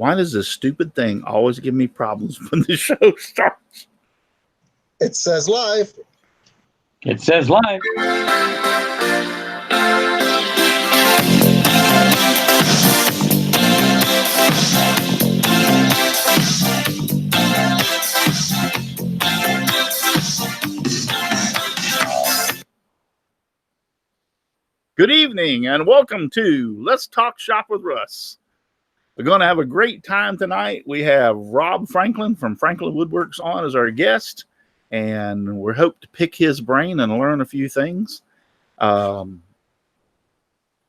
Why does this stupid thing always give me problems when the show starts? It says live. It says live. Good evening and welcome to Let's Talk Shop with Russ. We're going to have a great time tonight. We have Robb Franklin from Franklin WoodWorks on as our guest, and we hope to pick his brain and learn a few things. Other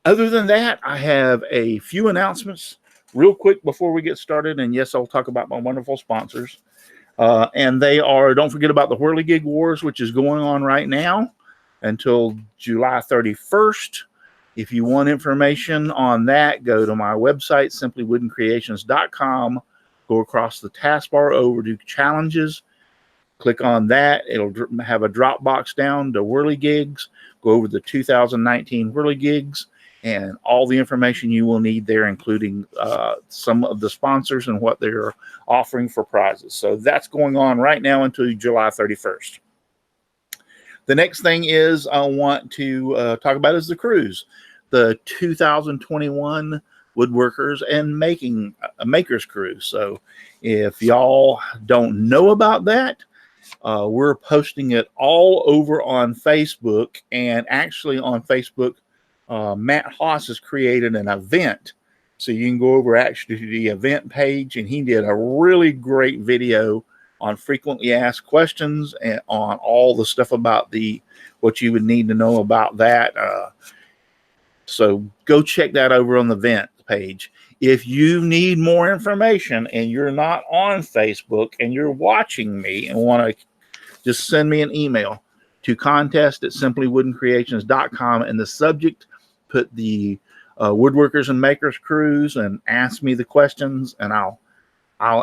than that, I have a few announcements real quick before we get started. And yes, I'll talk about my wonderful sponsors. And they are, don't forget about the Whirligig Wars, which is going on right now until July 31st. If you want information on that, go to my website, simplywoodencreations.com. Go across the taskbar over to challenges. Click on that. It'll have a drop box down to Whirligigs. Go over the 2019 Whirligigs and all the information you will need there, including some of the sponsors and what they're offering for prizes. So that's going on right now until July 31st. The next thing is I want to talk about is the cruise, the 2021 Woodworkers and Makers Cruise. So if y'all don't know about that, we're posting it all over on Facebook. And actually on Facebook, Matt Haas has created an event. So you can go over actually to the event page, and he did a really great video on frequently asked questions and on all the stuff about what you would need to know about that. So go check that over on the event page. If you need more information and you're not on Facebook and you're watching me and want to just send me an email to contest@simplywoodencreations.com, and the subject, put the Woodworkers and Makers Cruise and ask me the questions, and I'll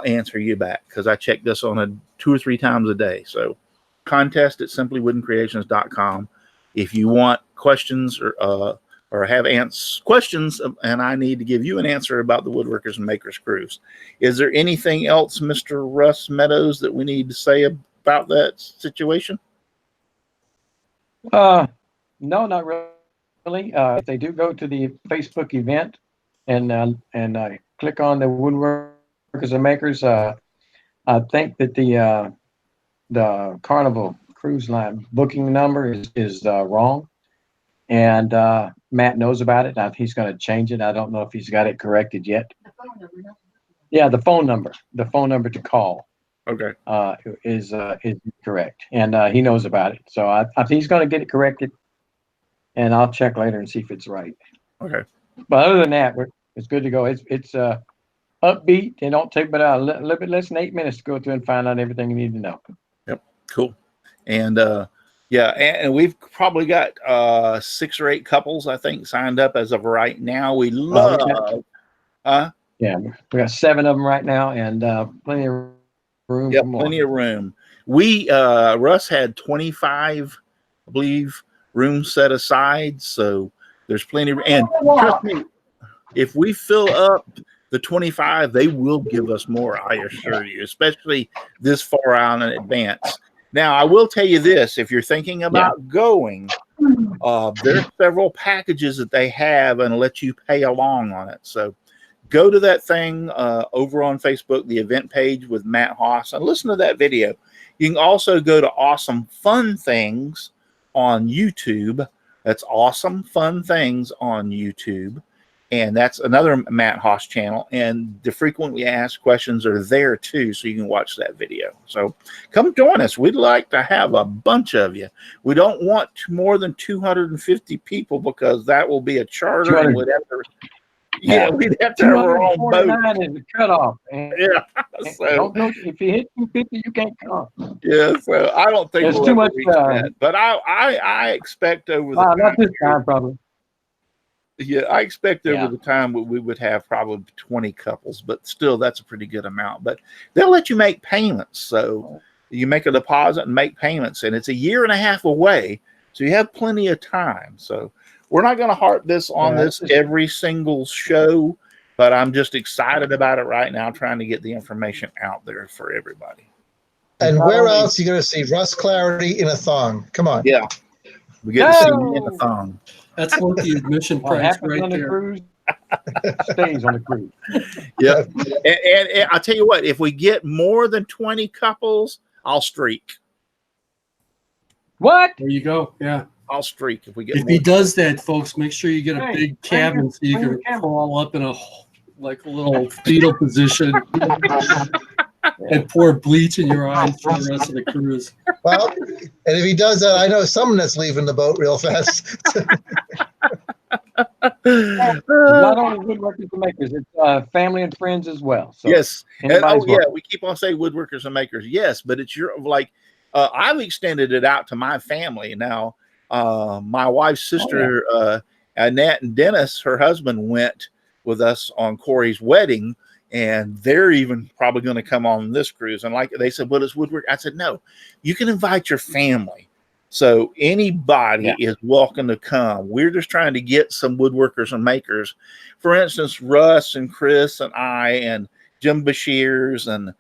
answer you back, because I check this on 2 or 3 times a day. So contest@simplywoodencreations.com. If you want questions or have questions and I need to give you an answer about the Woodworkers and Makers Cruise. Is there anything else, Mr. Russ Meadows, that we need to say about that situation? No, not really. If they do go to the Facebook event and click on the Woodworkers and Makers, I think that the Carnival Cruise Line booking number is wrong, and Matt knows about it. He's going to change it. I don't know if he's got it corrected yet. The phone number. Yeah, the phone number to call. Okay. Is correct, and he knows about it. So I think he's going to get it corrected, and I'll check later and see if it's right. Okay. But other than that, it's good to go. It's upbeat. It don't take but a little bit less than 8 minutes to go through and find out everything you need to know. Yep. Cool. And yeah, and we've probably got 6 or 8 couples, I think, signed up as of right now. We love. Yeah, we got 7 of them right now, and plenty of room. Yeah, plenty of room. We Russ had 25, I believe, rooms set aside, so there's plenty. And trust me, if we fill up the 25, they will give us more, I assure you, especially this far out in advance. Now, I will tell you this, if you're thinking about going, there's several packages that they have and let you pay along on it. So go to that thing over on Facebook, the event page with Matt Haas, and listen to that video. You can also go to Awesome Fun Things on YouTube. That's Awesome Fun Things on YouTube. And that's another Matt Haas channel. And the frequently asked questions are there too, so you can watch that video. So come join us. We'd like to have a bunch of you. We don't want more than 250 people, because that will be a charter. And we'd have to, we'd have to have our own boat. 249 is the cutoff. Yeah. So if you hit 250, you can't come. Yeah. So I don't think there's too much. But I expect over the time. Not this time, probably. Yeah, I expect over the time we would have probably 20 couples, but still that's a pretty good amount. But they'll let you make payments. So you make a deposit and make payments, and it's a year and a half away. So you have plenty of time. So we're not going to harp this on this every single show. but I'm just excited about it right now, trying to get the information out there for everybody. And where else are you going to see Russ Clarity in a thong? Come on. Yeah. We get to see me in a thong. That's what the admission price right on the there. Cruise stays on the cruise. Yeah. And I'll tell you what, if we get more than 20 couples, I'll streak. What? There you go. Yeah. I'll streak if we get If more. he does that, folks, make sure you get a big cabin so you bring your can camera. crawl up in a little fetal position and pour bleach in your eyes for the rest of the cruise. Well, and if he does that, I know someone that's leaving the boat real fast. Not only woodworkers and makers, it's family and friends as well. So Yes. And, anybody's welcome. we keep on saying woodworkers and makers. Yes, but it's I've extended it out to my family now. My wife's sister, Annette, and Dennis, her husband, went with us on Corey's wedding, and they're even probably going to come on this cruise. And like they said, what is woodwork? I said, no, you can invite your family. So anybody is welcome to come. We're just trying to get some woodworkers and makers. For instance, Russ and Chris and I and Jim Bashirs and,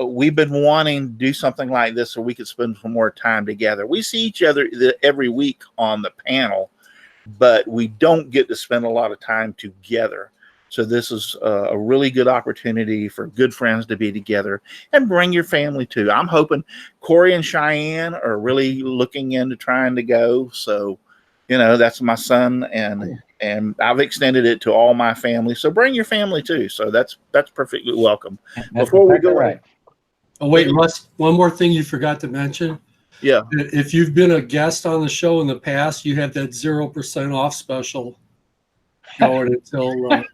we've been wanting to do something like this so we could spend some more time together. We see each other every week on the panel, but we don't get to spend a lot of time together. So this is a really good opportunity for good friends to be together and bring your family too. I'm hoping Corey and Cheyenne are really looking into trying to go. So, that's my son, and I've extended it to all my family. So bring your family too. So that's perfectly welcome. Before we go, right. Oh, wait, Russ, one more thing you forgot to mention. Yeah. If you've been a guest on the show in the past, you have that 0% off special going until.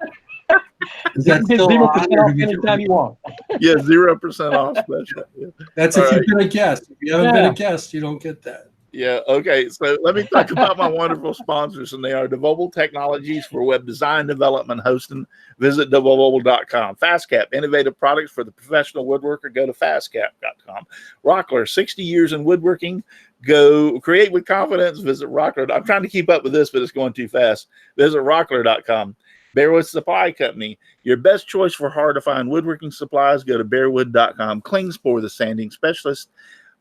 Is that still 0% on, off anytime you want. Yeah, 0% off special. Yeah. That's if you've been a guest. If you haven't been a guest, you don't get that. Yeah. Okay. So let me talk about my wonderful sponsors, and they are Devobal Technologies for web design, development, hosting. Visit devobal.com. FastCap, innovative products for the professional woodworker. Go to fastcap.com. Rockler, 60 years in woodworking. Go create with confidence. Visit Rockler. I'm trying to keep up with this, but it's going too fast. Visit rockler.com. Bearwood Supply Company, your best choice for hard-to-find woodworking supplies. Go to bearwood.com. Klingspor, the sanding specialist.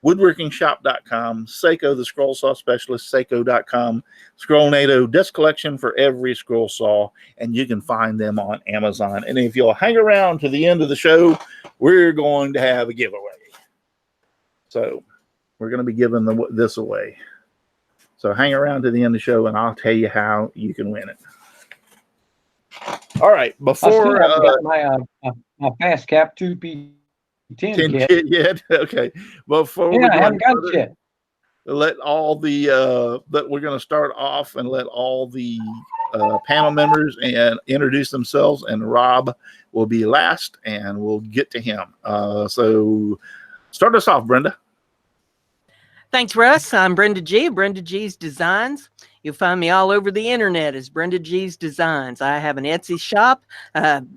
Woodworkingshop.com. Seiko, the scroll saw specialist. Seiko.com. Scrollnado, desk collection for every scroll saw, and you can find them on Amazon. And if you'll hang around to the end of the show, we're going to have a giveaway. So we're going to be giving this away. So hang around to the end of the show, and I'll tell you how you can win it. All right, before my fast cap 2P10 kit yet, okay. Before we I haven't got it yet. Let all the that we're going to start off and let all the panel members and introduce themselves, and Robb will be last, and we'll get to him. So start us off, Brenda. Thanks, Russ. I'm Brenda G. Brenda G's Designs. You'll find me all over the internet as Brenda G's Designs. I have an Etsy shop,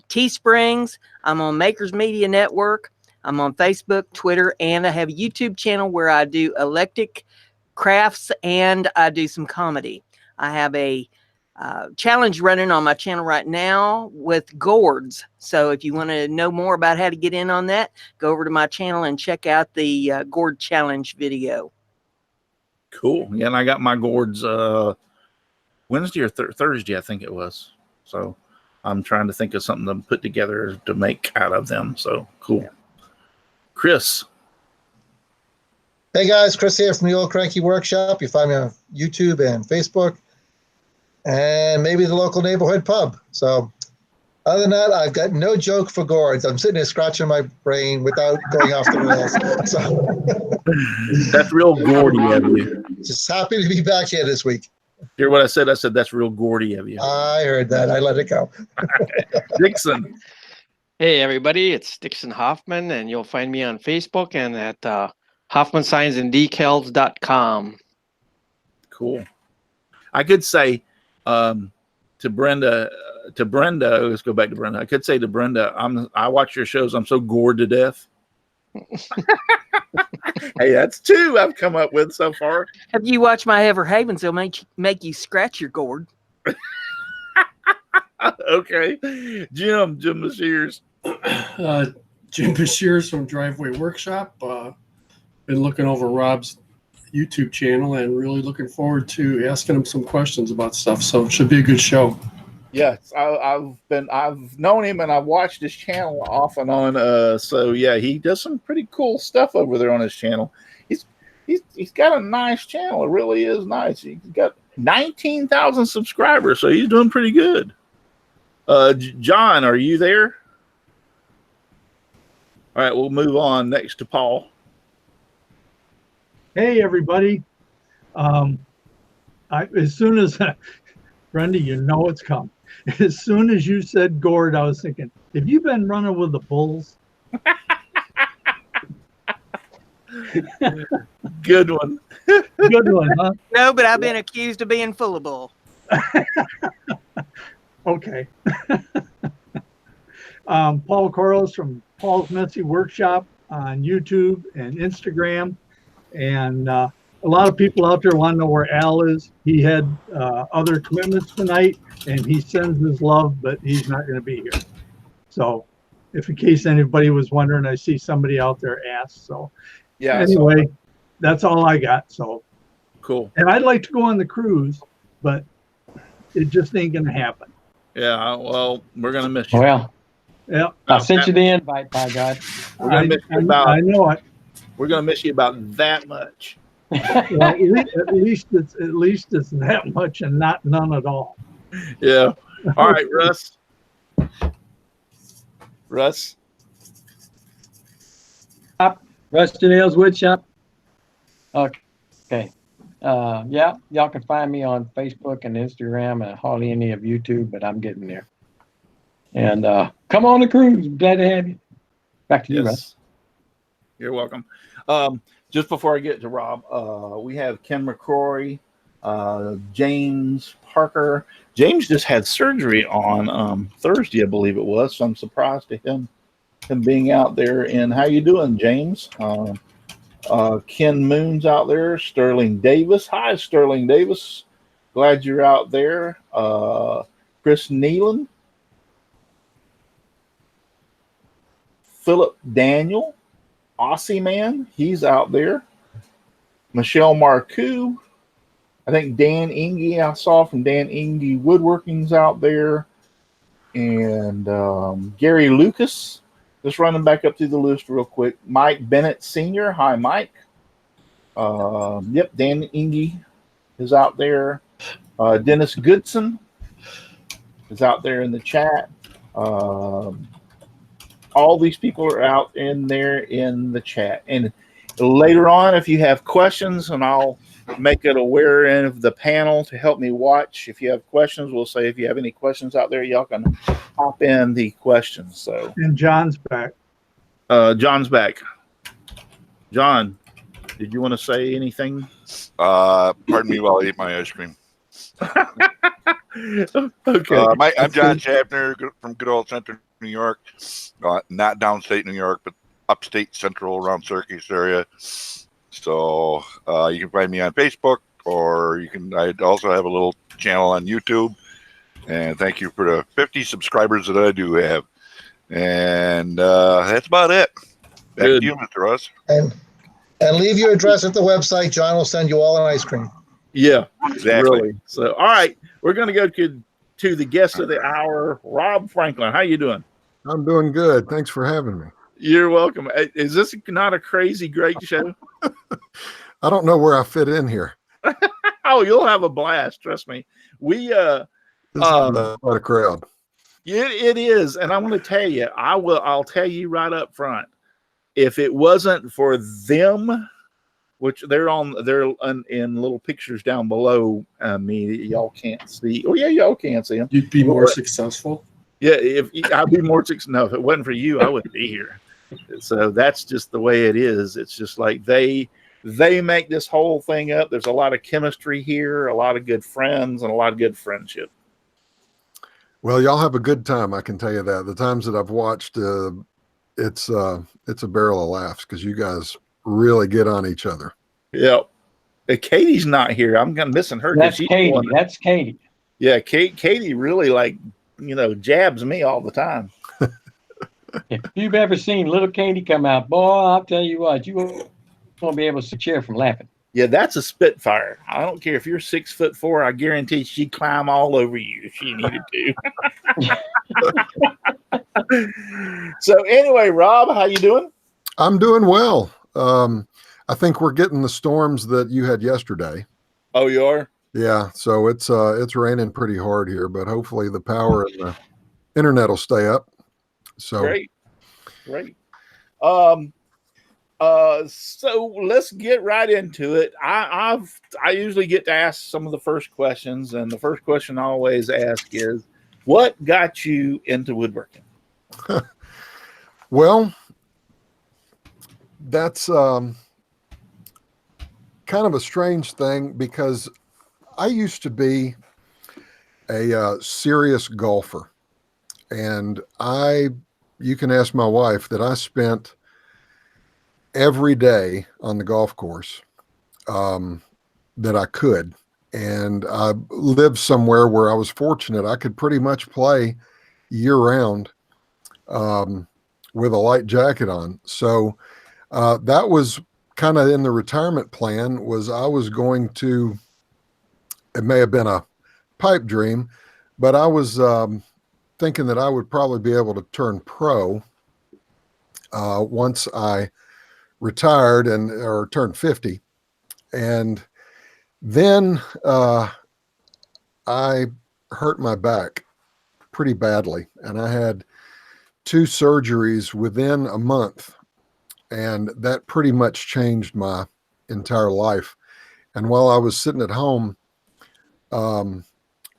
Teesprings. I'm on Makers Media Network. I'm on Facebook, Twitter, and I have a YouTube channel where I do eclectic crafts and I do some comedy. I have a challenge running on my channel right now with gourds. So if you want to know more about how to get in on that, go over to my channel and check out the gourd challenge video. Cool. Yeah, and I got my gourds Wednesday or Thursday, I think it was. So I'm trying to think of something to put together to make out of them. So cool. Yeah. Chris. Hey guys, Chris here from the Old Cranky Workshop. You find me on YouTube and Facebook, and maybe the local neighborhood pub. So other than that, I've got no joke for gourds. I'm sitting there scratching my brain without going off the rails. So that's real gourdy of you. Just happy to be back here this week. Hear what I said? I said that's real gourdy of you. I heard that. I let it go. Dickson. Hey everybody, it's Dickson Hoffman, and you'll find me on Facebook and at hoffmansignsandDecals.com. Cool. I could say to Brenda, let's go back to Brenda. I could say to Brenda, I watch your shows. I'm so gored to death. Hey, that's two I've come up with so far. Have you watched my Ever Havens? They'll make you scratch your gourd. Okay. Jim Bashir's. Jim Bashir's from Driveway Workshop. Been looking over Rob's YouTube channel and really looking forward to asking him some questions about stuff. So it should be a good show. Yes, I've known him and I've watched his channel off and on. So yeah, he does some pretty cool stuff over there on his channel. He's got a nice channel. It really is nice. He's got 19,000 subscribers, so he's doing pretty good. John, are you there? All right, we'll move on next to Paul. Hey, everybody. As soon as, Brenda, you know it's coming. As soon as you said gourd, I was thinking, have you been running with the bulls? Good one. Good one, huh? No, but I've been accused of being full of bull. Okay. Paul Corliss from Paul's Messy Workshop on YouTube and Instagram. And a lot of people out there want to know where Al is. He had other commitments tonight, and he sends his love, but he's not going to be here. So if in case anybody was wondering, I see somebody out there asked. So Yeah. anyway, that's all I got. So Cool. and I'd like to go on the cruise, but it just ain't going to happen. Yeah. Well, we're gonna miss you. Well, Yeah, I sent you the invite, by God. We're gonna miss you about. I know it. We're gonna miss you about that much. Well, at least it's that much and not none at all. Yeah. All right, Russ. Russ Janelle's Wood Shop. Okay. Yeah, y'all can find me on Facebook and Instagram and hardly any of YouTube, but I'm getting there. And come on the cruise. Glad to have you. Back to you, Russ. You're welcome. Just before I get to Rob, we have Ken McCrory, James Parker. James just had surgery on Thursday, I believe it was. So I'm surprised to him being out there. And how you doing, James? Ken Moon's out there. Sterling Davis. Hi, Sterling Davis. Glad you're out there. Chris Nealon. Philip Daniel. Aussie Man. He's out there. Michelle Marcoux. I think Dan Inge, I saw from Dan Inge Woodworking's out there. And Gary Lucas. Just running back up through the list real quick. Mike Bennett Sr. Hi, Mike. Yep, Dan Inge is out there. Dennis Goodson is out there in the chat. All these people are out in there in the chat. And later on, if you have questions, and I'll make it aware of the panel to help me watch. If you have questions, we'll say if you have any questions out there, y'all can hop in the questions. So And John's back. John's back. John, did you want to say anything? Pardon me while I eat my ice cream. Okay. I'm John Schaffner from good old Central New York. Not downstate New York, but upstate Central around Syracuse area. So you can find me on Facebook, or I also have a little channel on YouTube. And thank you for the 50 subscribers that I do have. And that's about it. Back to you, Mr. Russ. And leave your address at the website. John will send you all an ice cream. Yeah, Exactly. really. So, all right, we're going to go to the guest of the hour, Robb Franklin. How you doing? I'm doing good. Thanks for having me. You're welcome. Is this not a crazy, great show? I don't know where I fit in here. Oh, you'll have a blast. Trust me. We This is quite a crowd. it is, and I'm going to tell you. I'll tell you right up front. If it wasn't for them, which they're in little pictures down below me, y'all can't see. Oh yeah, y'all can't see them. You'd be more successful. Yeah, if I'd be more successful. No, if it wasn't for you, I wouldn't be here. So that's just the way it is. It's just like they make this whole thing up. There's a lot of chemistry here, a lot of good friends, and a lot of good friendship. Well, y'all have a good time. I can tell you that. The times that I've watched, it's a barrel of laughs because you guys really get on each other. Yeah. Katie's not here. I'm missing her. That's Katie. That's Katie. Yeah, Katie really jabs me all the time. If you've ever seen little Katie come out, boy, I'll tell you what, you won't be able to chair from laughing. Yeah, that's a Spitfire. I don't care if you're 6'4". I guarantee she'd climb all over you if she needed to. So anyway, Rob, how you doing? I'm doing well. I think we're getting the storms that you had yesterday. Oh, you are? Yeah. So it's raining pretty hard here, but hopefully the power and the internet will stay up. So great. So let's get right into it. I usually get to ask some of the first questions, and the first question I always ask is, what got you into woodworking? Well, that's kind of a strange thing, because I used to be a serious golfer, and you can ask my wife that I spent every day on the golf course that I could. And I lived somewhere where I was fortunate. I could pretty much play year round with a light jacket on. So that was kind of in the retirement plan, was I was going to, it may have been a pipe dream, but I was thinking that I would probably be able to turn pro once I retired or turned 50. And then I hurt my back pretty badly, and I had 2 surgeries within a month, and that pretty much changed my entire life. And while I was sitting at home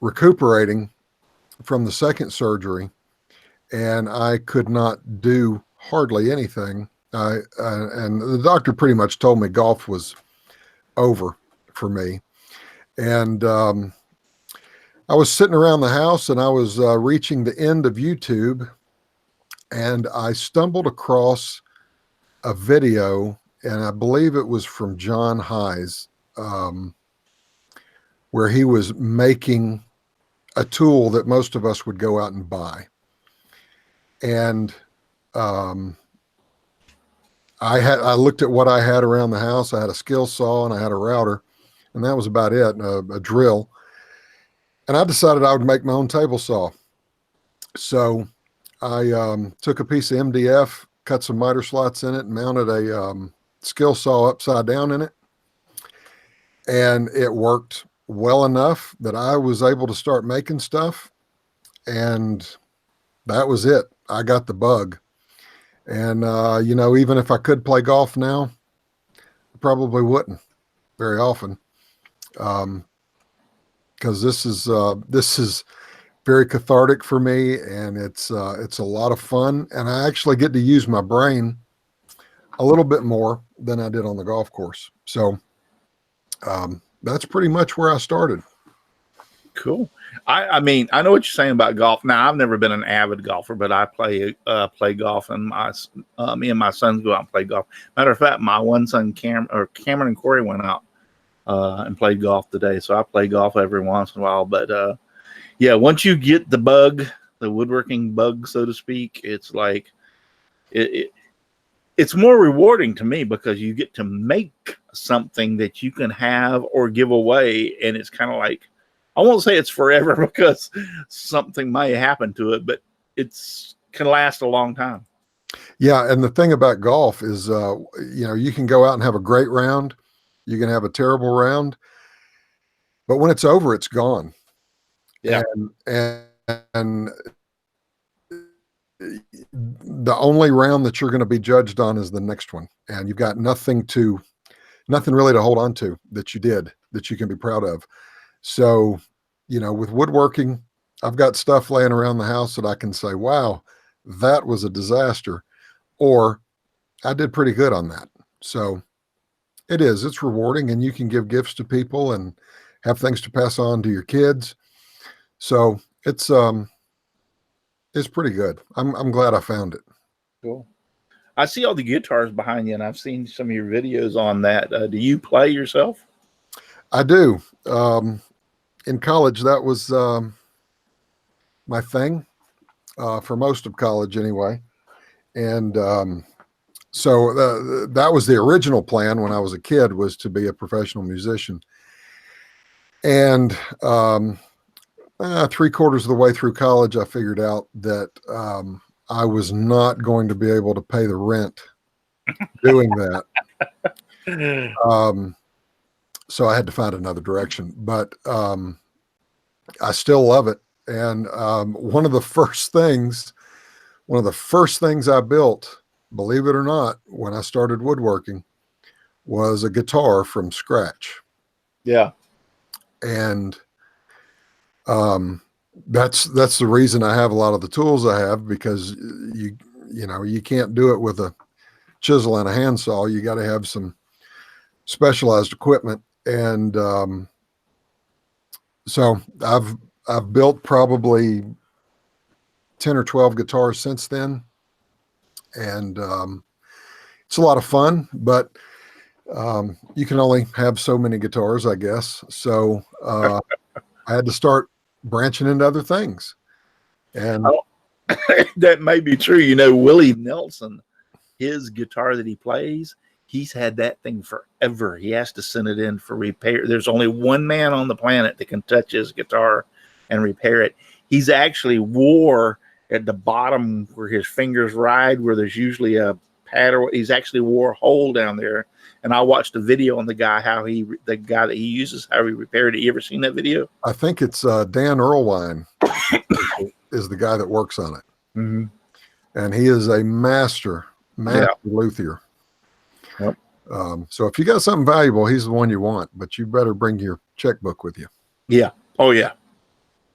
recuperating from the second surgery, and I could not do hardly anything, and the doctor pretty much told me golf was over for me. And I was sitting around the house, and I was reaching the end of YouTube, and I stumbled across a video, and I believe it was from John Hayes, where he was making a tool that most of us would go out and buy. And I looked at what I had around the house. I had a skill saw and I had a router, and that was about it, and a drill. And I decided I would make my own table saw. So I took a piece of MDF, cut some miter slots in it, and mounted a skill saw upside down in it. And it worked well enough that I was able to start making stuff. And that was it. I got the bug. And, even if I could play golf now, I probably wouldn't very often. Because this is very cathartic for me, and it's a lot of fun. And I actually get to use my brain a little bit more than I did on the golf course. So that's pretty much where I started. Cool. I mean, I know what you're saying about golf. Now, I've never been an avid golfer, but I play golf, and me and my sons go out and play golf. Matter of fact, my one son, Cameron and Corey, went out and played golf today. So I play golf every once in a while. But yeah, once you get the bug, the woodworking bug, so to speak, it's like it's more rewarding to me, because you get to make something that you can have or give away, and it's kind of like, I won't say it's forever, because something may happen to it, but it's can last a long time. Yeah, and the thing about golf is, you can go out and have a great round, you can have a terrible round, but when it's over, it's gone. Yeah, and the only round that you're going to be judged on is the next one, and you've got nothing really to hold on to that you did that you can be proud of. So, with woodworking, I've got stuff laying around the house that I can say, wow, that was a disaster, or I did pretty good on that. So it's rewarding, and you can give gifts to people and have things to pass on to your kids. So it's pretty good. I'm glad I found it. cool. I see all the guitars behind you, and I've seen some of your videos on that. Do you play yourself? I do. In college, that was my thing for most of college anyway. And so that was the original plan when I was a kid, was to be a professional musician. And 3/4 of the way through college, I figured out that I was not going to be able to pay the rent doing that. So I had to find another direction, but I still love it. And one of the first things I built, believe it or not, when I started woodworking, was a guitar from scratch. Yeah. And that's the reason I have a lot of the tools I have, because you can't do it with a chisel and a handsaw. You got to have some specialized equipment. And so I've built probably 10 or 12 guitars since then. And it's a lot of fun, but you can only have so many guitars, I guess. So I had to start branching into other things. And that may be true. You know, Willie Nelson, his guitar that he plays, he's had that thing forever. He has to send it in for repair. There's only one man on the planet that can touch his guitar and repair it. He's actually wore at the bottom where his fingers ride, where there's usually a pad, or he's actually wore a hole down there. And I watched a video on the guy that he uses, how he repaired it. You ever seen that video? I think it's Dan Erlewine is the guy that works on it. Mm-hmm. And he is a master luthier. Yep. So if you got something valuable, he's the one you want, but you better bring your checkbook with you. Yeah. Oh yeah.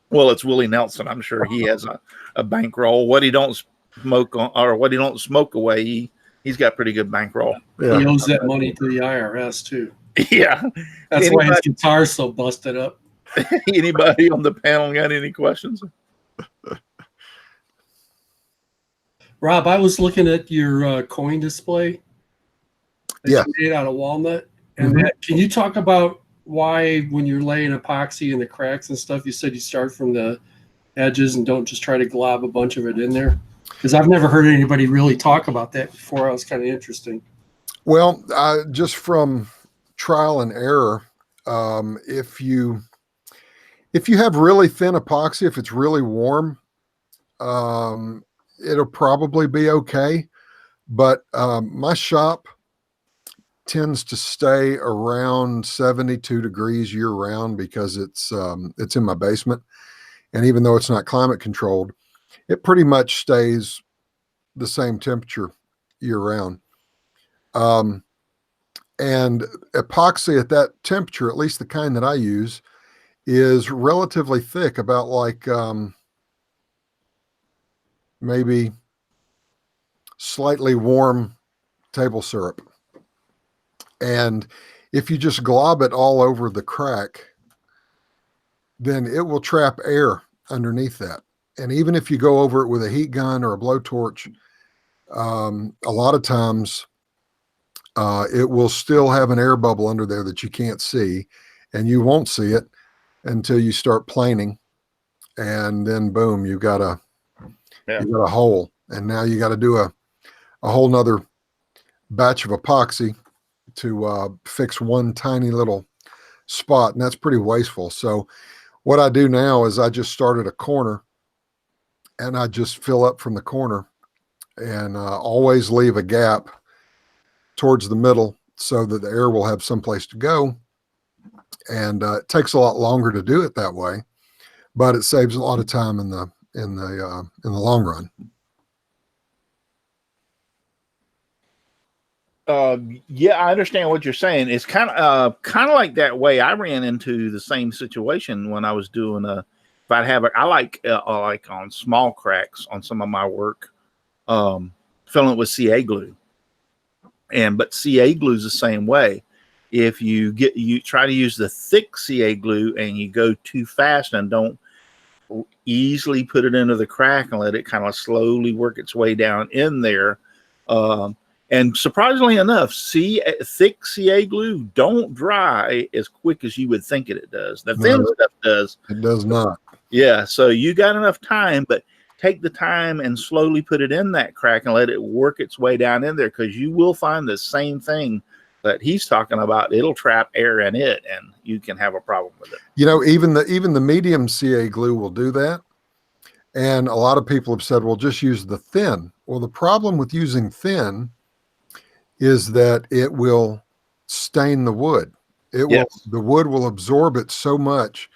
Well, it's Willie Nelson. I'm sure he has a bankroll. What he don't smoke on, or what he don't smoke away, he's got pretty good bankroll. Yeah. He owes that money to the IRS too. Yeah. That's why his guitar's so busted up. Anybody on the panel got any questions? Rob, I was looking at your coin display. Yeah. Made out of walnut. And can you talk about why, when you're laying epoxy in the cracks and stuff, you said you start from the edges and don't just try to glob a bunch of it in there? Because I've never heard anybody really talk about that before. It was kind of interesting. Well, just from trial and error, if you have really thin epoxy, if it's really warm, it'll probably be okay. But my shop tends to stay around 72 degrees year round, because it's in my basement. And even though it's not climate controlled, it pretty much stays the same temperature year round. And epoxy at that temperature, at least the kind that I use, is relatively thick, about like maybe slightly warm table syrup. And if you just glob it all over the crack, then it will trap air underneath that. And even if you go over it with a heat gun or a blowtorch, a lot of times it will still have an air bubble under there that you can't see, and you won't see it until you start planing. And then boom, you've got a hole. And now you got to do a whole nother batch of epoxy to fix one tiny little spot, and that's pretty wasteful. So what I do now is I just start at a corner, and I just fill up from the corner, and always leave a gap towards the middle so that the air will have someplace to go. And it takes a lot longer to do it that way, but it saves a lot of time in the long run. Yeah, I understand what you're saying. It's kind of like that way. I ran into the same situation when I was doing I like on small cracks on some of my work, filling it with CA glue. But CA glue is the same way. If you try to use the thick CA glue and you go too fast and don't easily put it into the crack and let it kind of slowly work its way down in there, and surprisingly enough, thick CA glue don't dry as quick as you would think it does. The thin stuff does. It does not. Yeah, so you got enough time, but take the time and slowly put it in that crack and let it work its way down in there, because you will find the same thing that he's talking about. It'll trap air in it, and you can have a problem with it. You know, even the medium CA glue will do that. And a lot of people have said, well, just use the thin. Well, the problem with using thin is that it will stain the wood. The wood will absorb it so much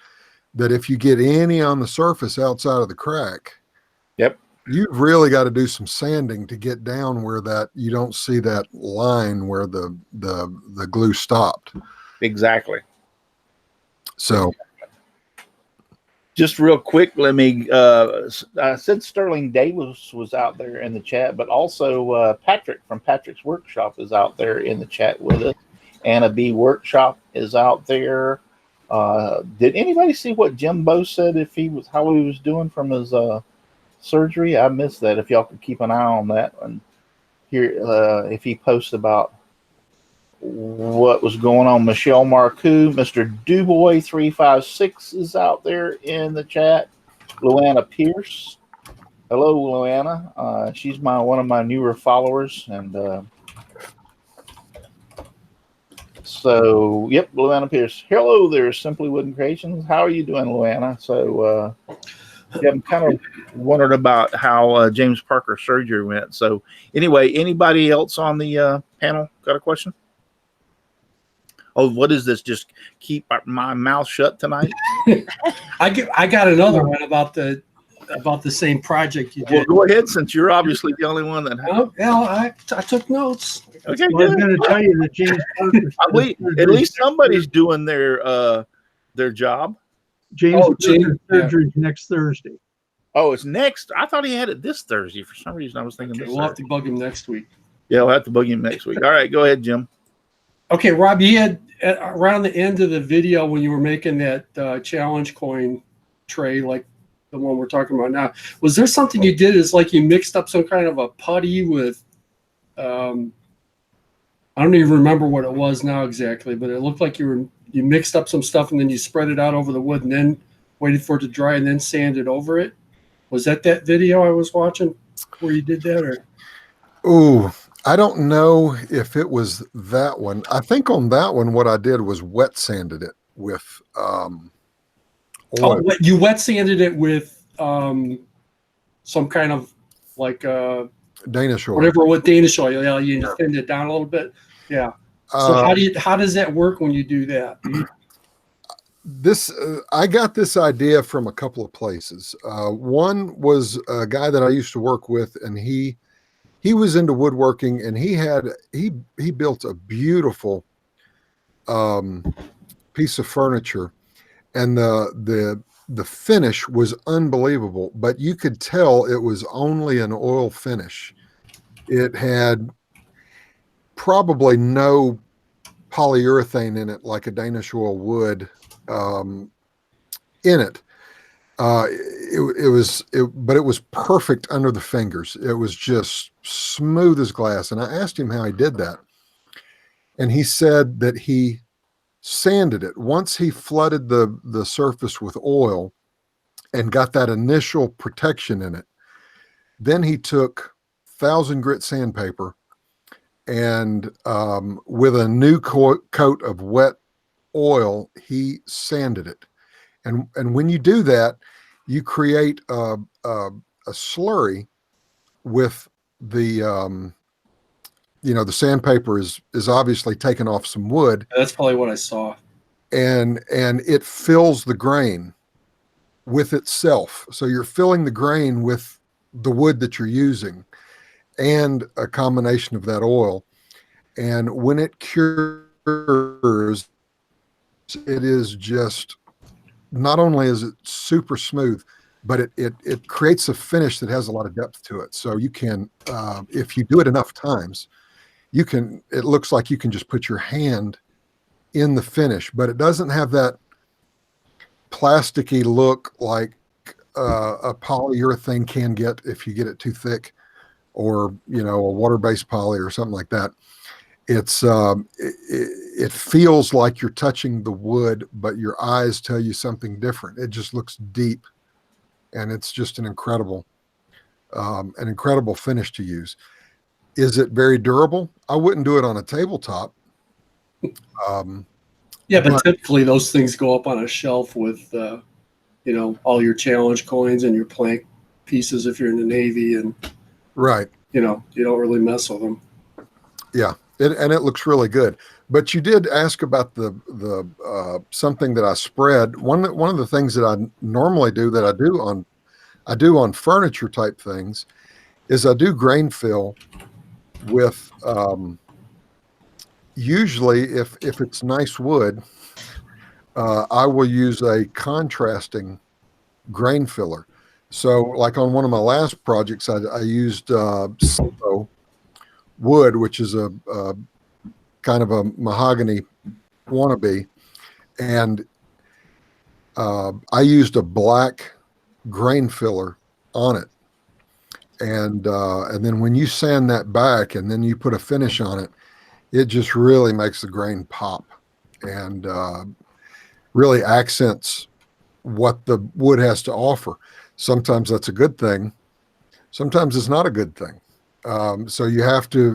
that if you get any on the surface outside of the crack, you've really got to do some sanding to get down where that you don't see that line where the glue stopped. Exactly. So just real quick, let me I said Sterling Davis was out there in the chat, but also Patrick from Patrick's Workshop is out there in the chat with us. Anna B Workshop is out there. Did anybody see what Jimbo said, how he was doing from his surgery? I missed that. If y'all could keep an eye on that and hear if he posts about what was going on. Michelle Marcoux, Mr. Dubois 356 is out there in the chat. Luana Pierce, hello Luana. She's one of my newer followers, and so yep, Luana Pierce. Hello there, Simply Wooden Creations. How are you doing, Luana? So yeah, I'm kind of wondering about how James Parker's surgery went. So anyway, anybody else on the panel got a question? Oh, what is this? Just keep my mouth shut tonight? I got another one about the same project you did. Well, go ahead, since you're obviously the only one that. I took notes. Okay, well, I was going to tell you that James Parker. At least somebody's doing their job. James surgery next Thursday. Oh, it's next. I thought he had it this Thursday. For some reason, I was thinking this. We'll have to bug him next week. Yeah, we'll have to bug him next week. All right, go ahead, Jim. Okay, Rob, you had around the end of the video when you were making that challenge coin tray, like the one we're talking about now, was there something you did? Is like you mixed up some kind of a putty with, I don't even remember what it was now exactly, but it looked like you mixed up some stuff and then you spread it out over the wood and then waited for it to dry and then sanded over it. Was that video I was watching where you did that? Or? Oh, I don't know if it was that one. I think on that one, what I did was wet sanded it with oil. Oh, you wet sanded it with some kind of like Danish oil. Whatever with Danish oil. Yeah, you thinned it down a little bit. Yeah. So how does that work when you do that? I got this idea from a couple of places. One was a guy that I used to work with, and he was into woodworking, and he built a beautiful piece of furniture, and the finish was unbelievable, but you could tell it was only an oil finish. It had probably no polyurethane in it like a Danish oil would in it. But it was perfect under the fingers. It was just smooth as glass. And I asked him how he did that. And he said that he sanded it. Once he flooded the surface with oil and got that initial protection in it, then he took 1,000 grit sandpaper and with a new coat of wet oil, he sanded it. And when you do that, you create a slurry with the the sandpaper is obviously taken off some wood. That's probably what I saw. And it fills the grain with itself. So you're filling the grain with the wood that you're using and a combination of that oil. And when it cures, it is just, not only is it super smooth, but it creates a finish that has a lot of depth to it. So you can, if you do it enough times, it looks like you can just put your hand in the finish, but it doesn't have that plasticky look like a polyurethane can get if you get it too thick, or a water-based poly or something like that. It's it feels like you're touching the wood, but your eyes tell you something different. It just looks deep and it's just an incredible finish to use. Is it very durable? I wouldn't do it on a tabletop. Yeah, but typically those things go up on a shelf with, all your challenge coins and your plank pieces if you're in the Navy, and right, you don't really mess with them. Yeah, and it looks really good. But you did ask about the something that I spread. One of the things that I normally do that I do on furniture type things is I do grain fill with usually if it's nice wood, I will use a contrasting grain filler. So like on one of my last projects, I used wood, which is a kind of a mahogany wannabe, and I used a black grain filler on it, and then when you sand that back and then you put a finish on it, it just really makes the grain pop and really accents what the wood has to offer. Sometimes that's a good thing, sometimes it's not a good thing. So you have to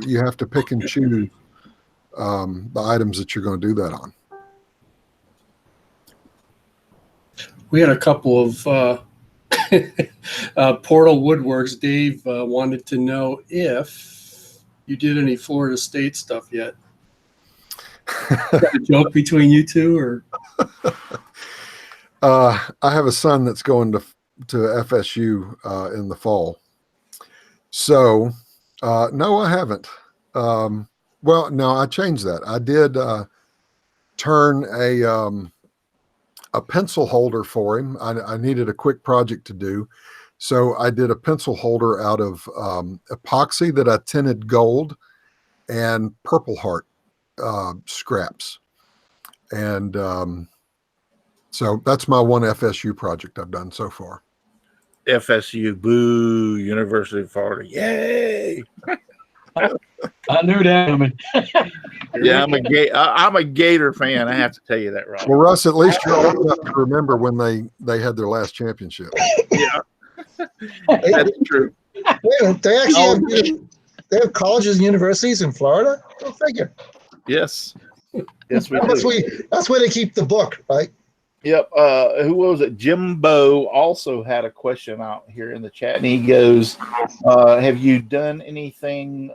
pick and choose the items that you're going to do that on. We had a couple of Portal Woodworks. Dave wanted to know if you did any Florida State stuff yet. Got a joke between you two, or? I have a son that's going to FSU in the fall. So, no, I haven't. Well, no, I changed that. I did turn a pencil holder for him. I needed a quick project to do. So I did a pencil holder out of epoxy that I tinted gold and Purple Heart scraps. And so that's my one FSU project I've done so far. FSU, boo, University of Florida, yay! I knew that. I mean, Yeah, I'm a Gator fan. I have to tell you that, Rob. Well, Russ, at least you're old enough to remember when they had their last championship. Yeah, that's true. Wait, they actually have colleges and universities in Florida? Go figure. Yes, we do. That's where they keep the book, right? Yep. Who was it? Jimbo also had a question out here in the chat, and he goes, have you done anything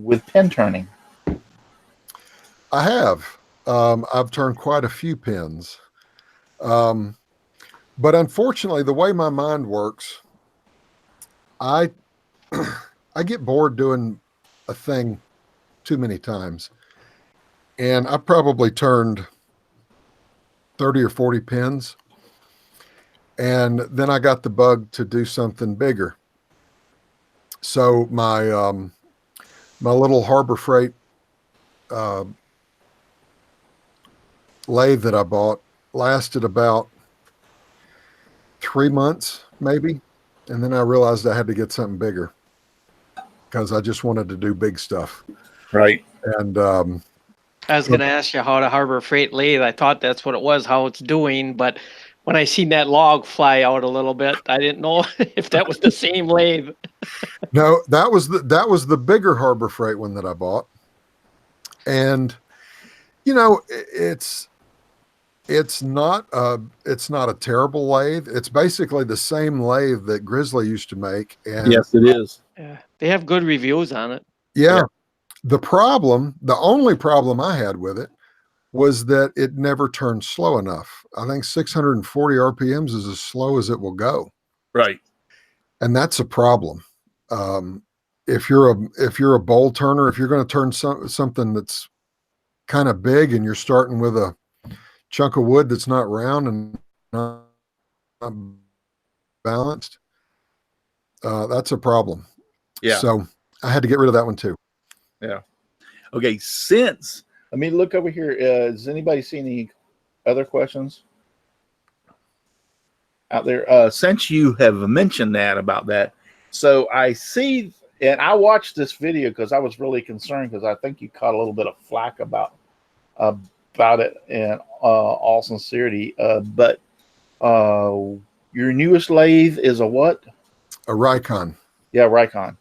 with pen turning? I have. I've turned quite a few pens. But unfortunately, the way my mind works, I get bored doing a thing too many times. And I probably turned 30 or 40 pins. And then I got the bug to do something bigger. So my little Harbor Freight lathe that I bought lasted about 3 months, maybe. And then I realized I had to get something bigger because I just wanted to do big stuff. Right. And I was going to ask you how the Harbor Freight lathe, I thought that's what it was, how it's doing. But when I seen that log fly out a little bit, I didn't know if that was the same lathe. No, that was the bigger Harbor Freight one that I bought. And, it's not a terrible lathe. It's basically the same lathe that Grizzly used to make. And yes, it is. Yeah, they have good reviews on it. Yeah. The only problem I had with it was that it never turned slow enough. I think 640 RPMs is as slow as it will go. Right. And that's a problem. If you're a bowl turner, if you're going to turn something that's kind of big and you're starting with a chunk of wood that's not round and not balanced, that's a problem. Yeah. So I had to get rid of that one too. Yeah. Okay. Let me look over here. Does anybody see any other questions out there? Since you have mentioned about that, so I see, and I watched this video because I was really concerned because I think you caught a little bit of flack about it in all sincerity. But your newest lathe is a what? A Rikon. Yeah, Rikon.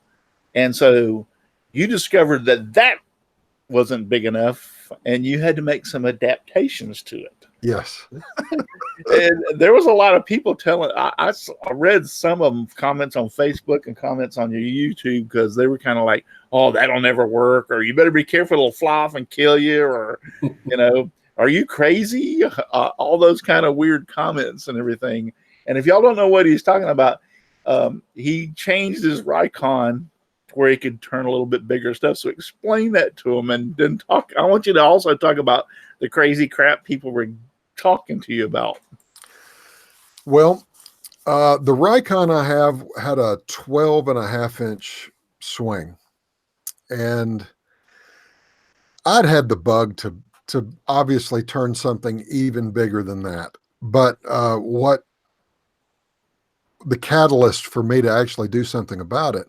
And so you discovered that wasn't big enough, and you had to make some adaptations to it. Yes. And there was a lot of people telling. I read some of them comments on Facebook and comments on your YouTube, because they were kind of like, "Oh, that'll never work," or "You better be careful, it'll fly off and kill you," or "Are you crazy?" All those kind of weird comments and everything. And if y'all don't know what he's talking about, he changed his Rikon where he could turn a little bit bigger stuff. So explain that to him, and then talk. I want you to also talk about the crazy crap people were talking to you about. Well, the Rikon I have had a 12.5-inch swing, and I'd had the bug to obviously turn something even bigger than that. But what the catalyst for me to actually do something about it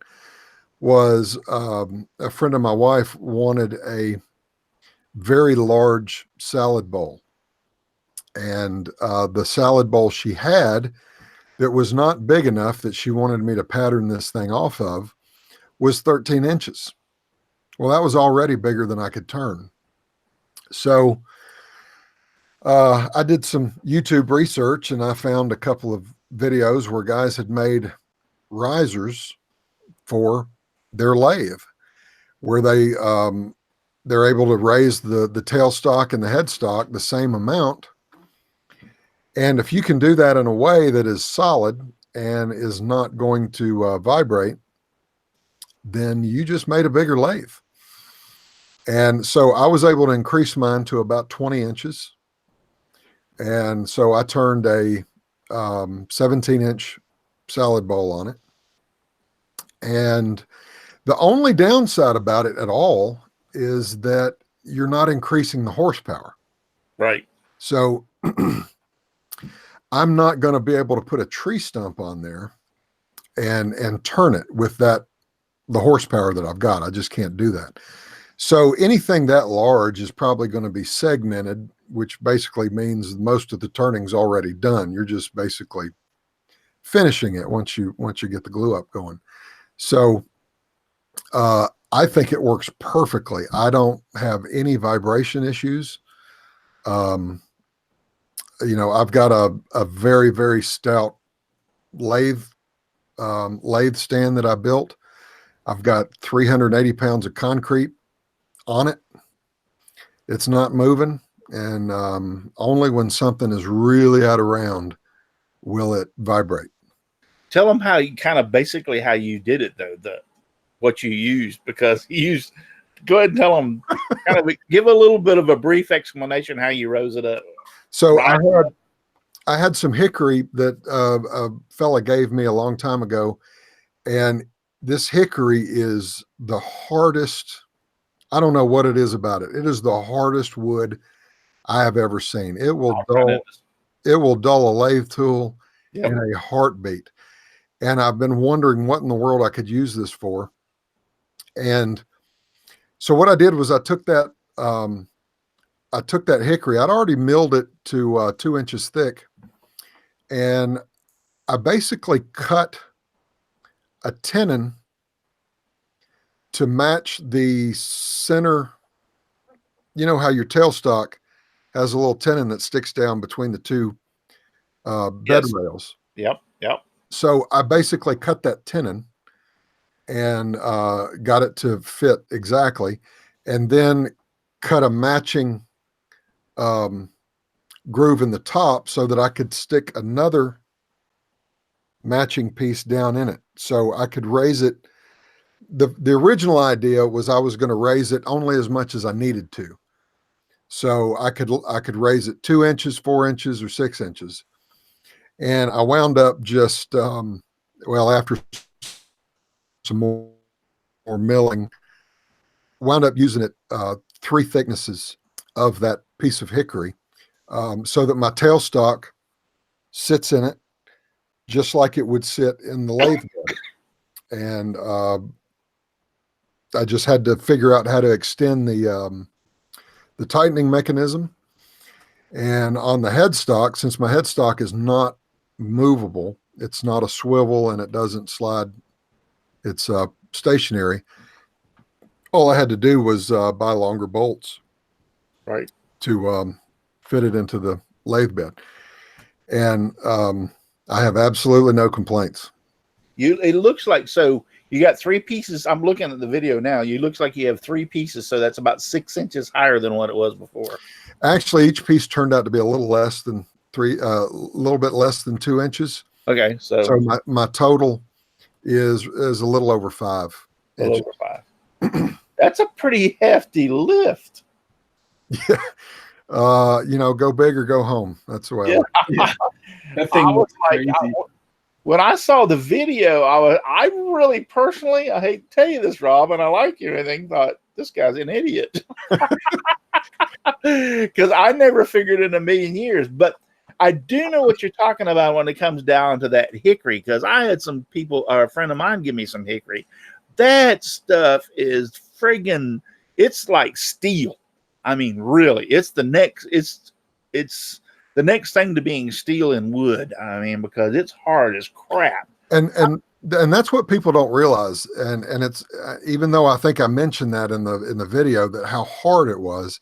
was a friend of my wife wanted a very large salad bowl. And the salad bowl she had that was not big enough that she wanted me to pattern this thing off of was 13 inches. Well, that was already bigger than I could turn. So I did some YouTube research, and I found a couple of videos where guys had made risers for their lathe, where they're able to raise the tailstock and the headstock the same amount. And if you can do that in a way that is solid and is not going to vibrate, then you just made a bigger lathe. And so I was able to increase mine to about 20 inches. And so I turned a 17-inch salad bowl on it. And the only downside about it at all is that you're not increasing the horsepower. Right. So I'm not going to be able to put a tree stump on there and turn it with the horsepower that I've got. I just can't do that. So anything that large is probably going to be segmented, which basically means most of the turning's already done. You're just basically finishing it once you get the glue up going. So I think it works perfectly. I don't have any vibration issues. I've got a very, very stout lathe stand that I built. I've got 380 pounds of concrete on it. It's not moving. And only when something is really out of round will it vibrate. Tell them how you basically how you did it, though, what you used, because go ahead and tell them, give a little bit of a brief explanation how you rose it up. So I had some hickory that a fella gave me a long time ago, and this hickory is the hardest. I don't know what it is about it. It is the hardest wood I have ever seen. It will dull a lathe tool in a heartbeat. And I've been wondering what in the world I could use this for. And so what I did was I took that hickory. I'd already milled it to 2 inches thick, and I basically cut a tenon to match the center. You know how your tailstock has a little tenon that sticks down between the two bed rails. Yep. So I basically cut that tenon and got it to fit exactly, and then cut a matching groove in the top so that I could stick another matching piece down in it. So I could raise it. The original idea was I was going to raise it only as much as I needed to. So I could raise it 2 inches, 4 inches, or 6 inches. And I wound up just, after some more milling, wound up using it 3 thicknesses of that piece of hickory, so that my tailstock sits in it just like it would sit in the lathe bed. And I just had to figure out how to extend the tightening mechanism. And on the headstock, since my headstock is not movable. It's not a swivel and it doesn't slide. It's stationary. All I had to do was buy longer bolts, Right. to fit it into the lathe bed. And I have absolutely no complaints. It looks like, so you got 3 pieces. I'm looking at the video now. You looks like you have 3 pieces, so that's about 6 inches higher than what it was before. Actually, each piece turned out to be a little less than a little bit less than 2 inches. Okay, so my total is a little over 5 inches. over 5. That's a pretty hefty lift. Yeah. Go big or go home. That's the way. Yeah. That thing I was looks like, crazy. when I saw the video, I really personally, I hate to tell you this, Rob, and I like you and everything, thought this guy's an idiot. Because I never figured in a million years. But I do know what you're talking about when it comes down to that hickory, because I had some people, or a friend of mine, give me some hickory. That stuff is friggin', it's like steel. I mean, really, it's the next thing to being steel and wood. I mean, because it's hard as crap. And that's what people don't realize. And it's even though I think I mentioned that in the video, that how hard it was.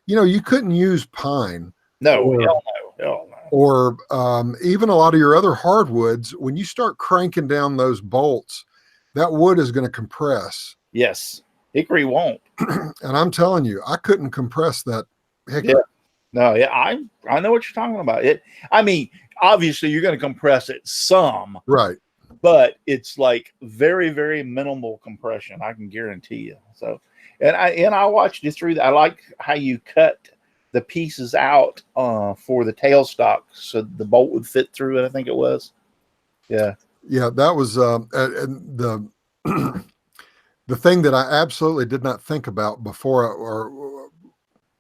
You couldn't use pine. No, hell no. Or even a lot of your other hardwoods. When you start cranking down those bolts, that wood is going to compress. Yes, hickory won't. And I'm telling you, I couldn't compress that hickory. Yeah. No, yeah, I know what you're talking about. I mean, obviously you're going to compress it some, Right? But it's like very, very minimal compression. I can guarantee you. So, and I watched you through that. I like how you cut the pieces out for the tailstock so the bolt would fit through it. I think it was. Yeah. Yeah, that was and the the thing that I absolutely did not think about before or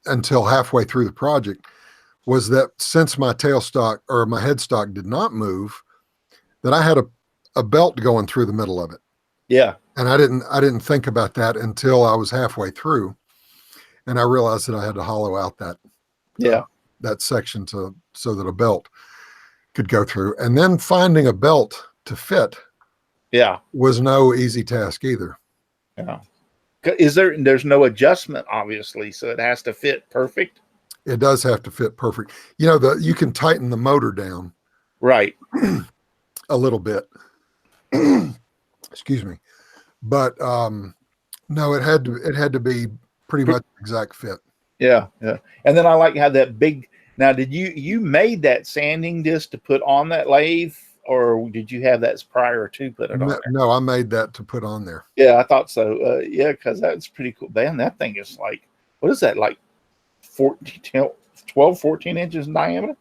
until halfway through the project was that since my tailstock or my headstock did not move, that I had a belt going through the middle of it. Yeah. And I didn't think about that until I was halfway through, and I realized that I had to hollow out that section so that a belt could go through. And then finding a belt to fit was no easy task either. Yeah. There's no adjustment, obviously, so it has to fit perfect. It does have to fit perfect. You can tighten the motor down right a little bit. Excuse me. But no, it had to be pretty much exact fit. Yeah. And then I like how that big. Now, did you made that sanding disc to put on that lathe, or did you have that prior to put it on there? No, I made that to put on there. Yeah, I thought so. Yeah, because that's pretty cool. Man, that thing is like, what is that, like 12, 14 inches in diameter?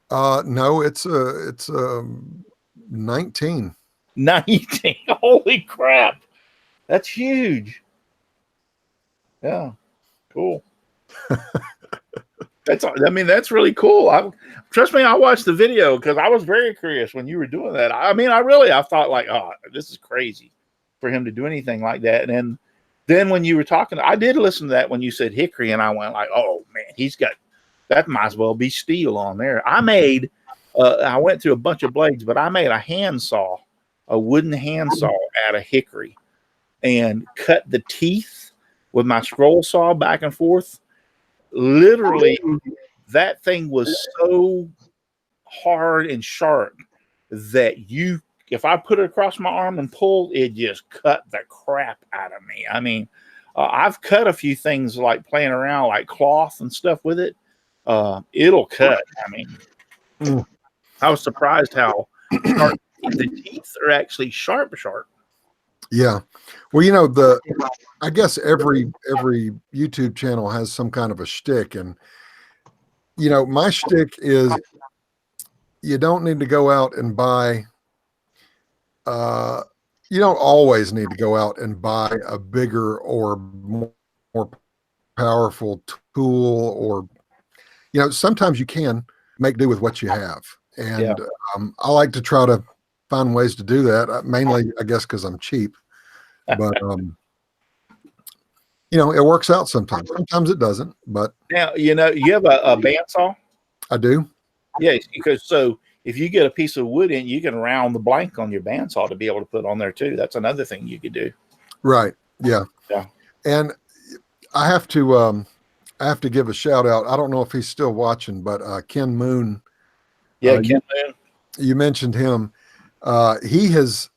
No, it's 19. 19. Holy crap. That's huge. Yeah. Cool. That's really cool. Trust me, I watched the video because I was very curious when you were doing that. I thought like, oh, this is crazy for him to do anything like that. And then when you were talking, I did listen to that when you said hickory, and I went like, oh man, that might as well be steel on there. I went through a bunch of blades, but I made a wooden hand saw out of hickory, and cut the teeth with my scroll saw back and forth. Literally, that thing was so hard and sharp that if I put it across my arm and pulled, it just cut the crap out of me. I mean, I've cut a few things like playing around, like cloth and stuff with it. It'll cut. I mean, I was surprised how sharp the teeth are actually sharp. Yeah. Well, I guess every YouTube channel has some kind of a shtick, and my shtick is you don't need to go out and buy. You don't always need to go out and buy a bigger or more powerful tool, or sometimes you can make do with what you have, and I like to try to find ways to do that. Mainly, I guess, because I'm cheap. But it works out sometimes. Sometimes it doesn't. But now you have a bandsaw. I do. Yes, because so if you get a piece of wood in, you can round the blank on your bandsaw to be able to put on there too. That's another thing you could do. Right. Yeah. Yeah. And I have to give a shout out. I don't know if he's still watching, but Ken Moon. Yeah, Ken Moon. You mentioned him. He has.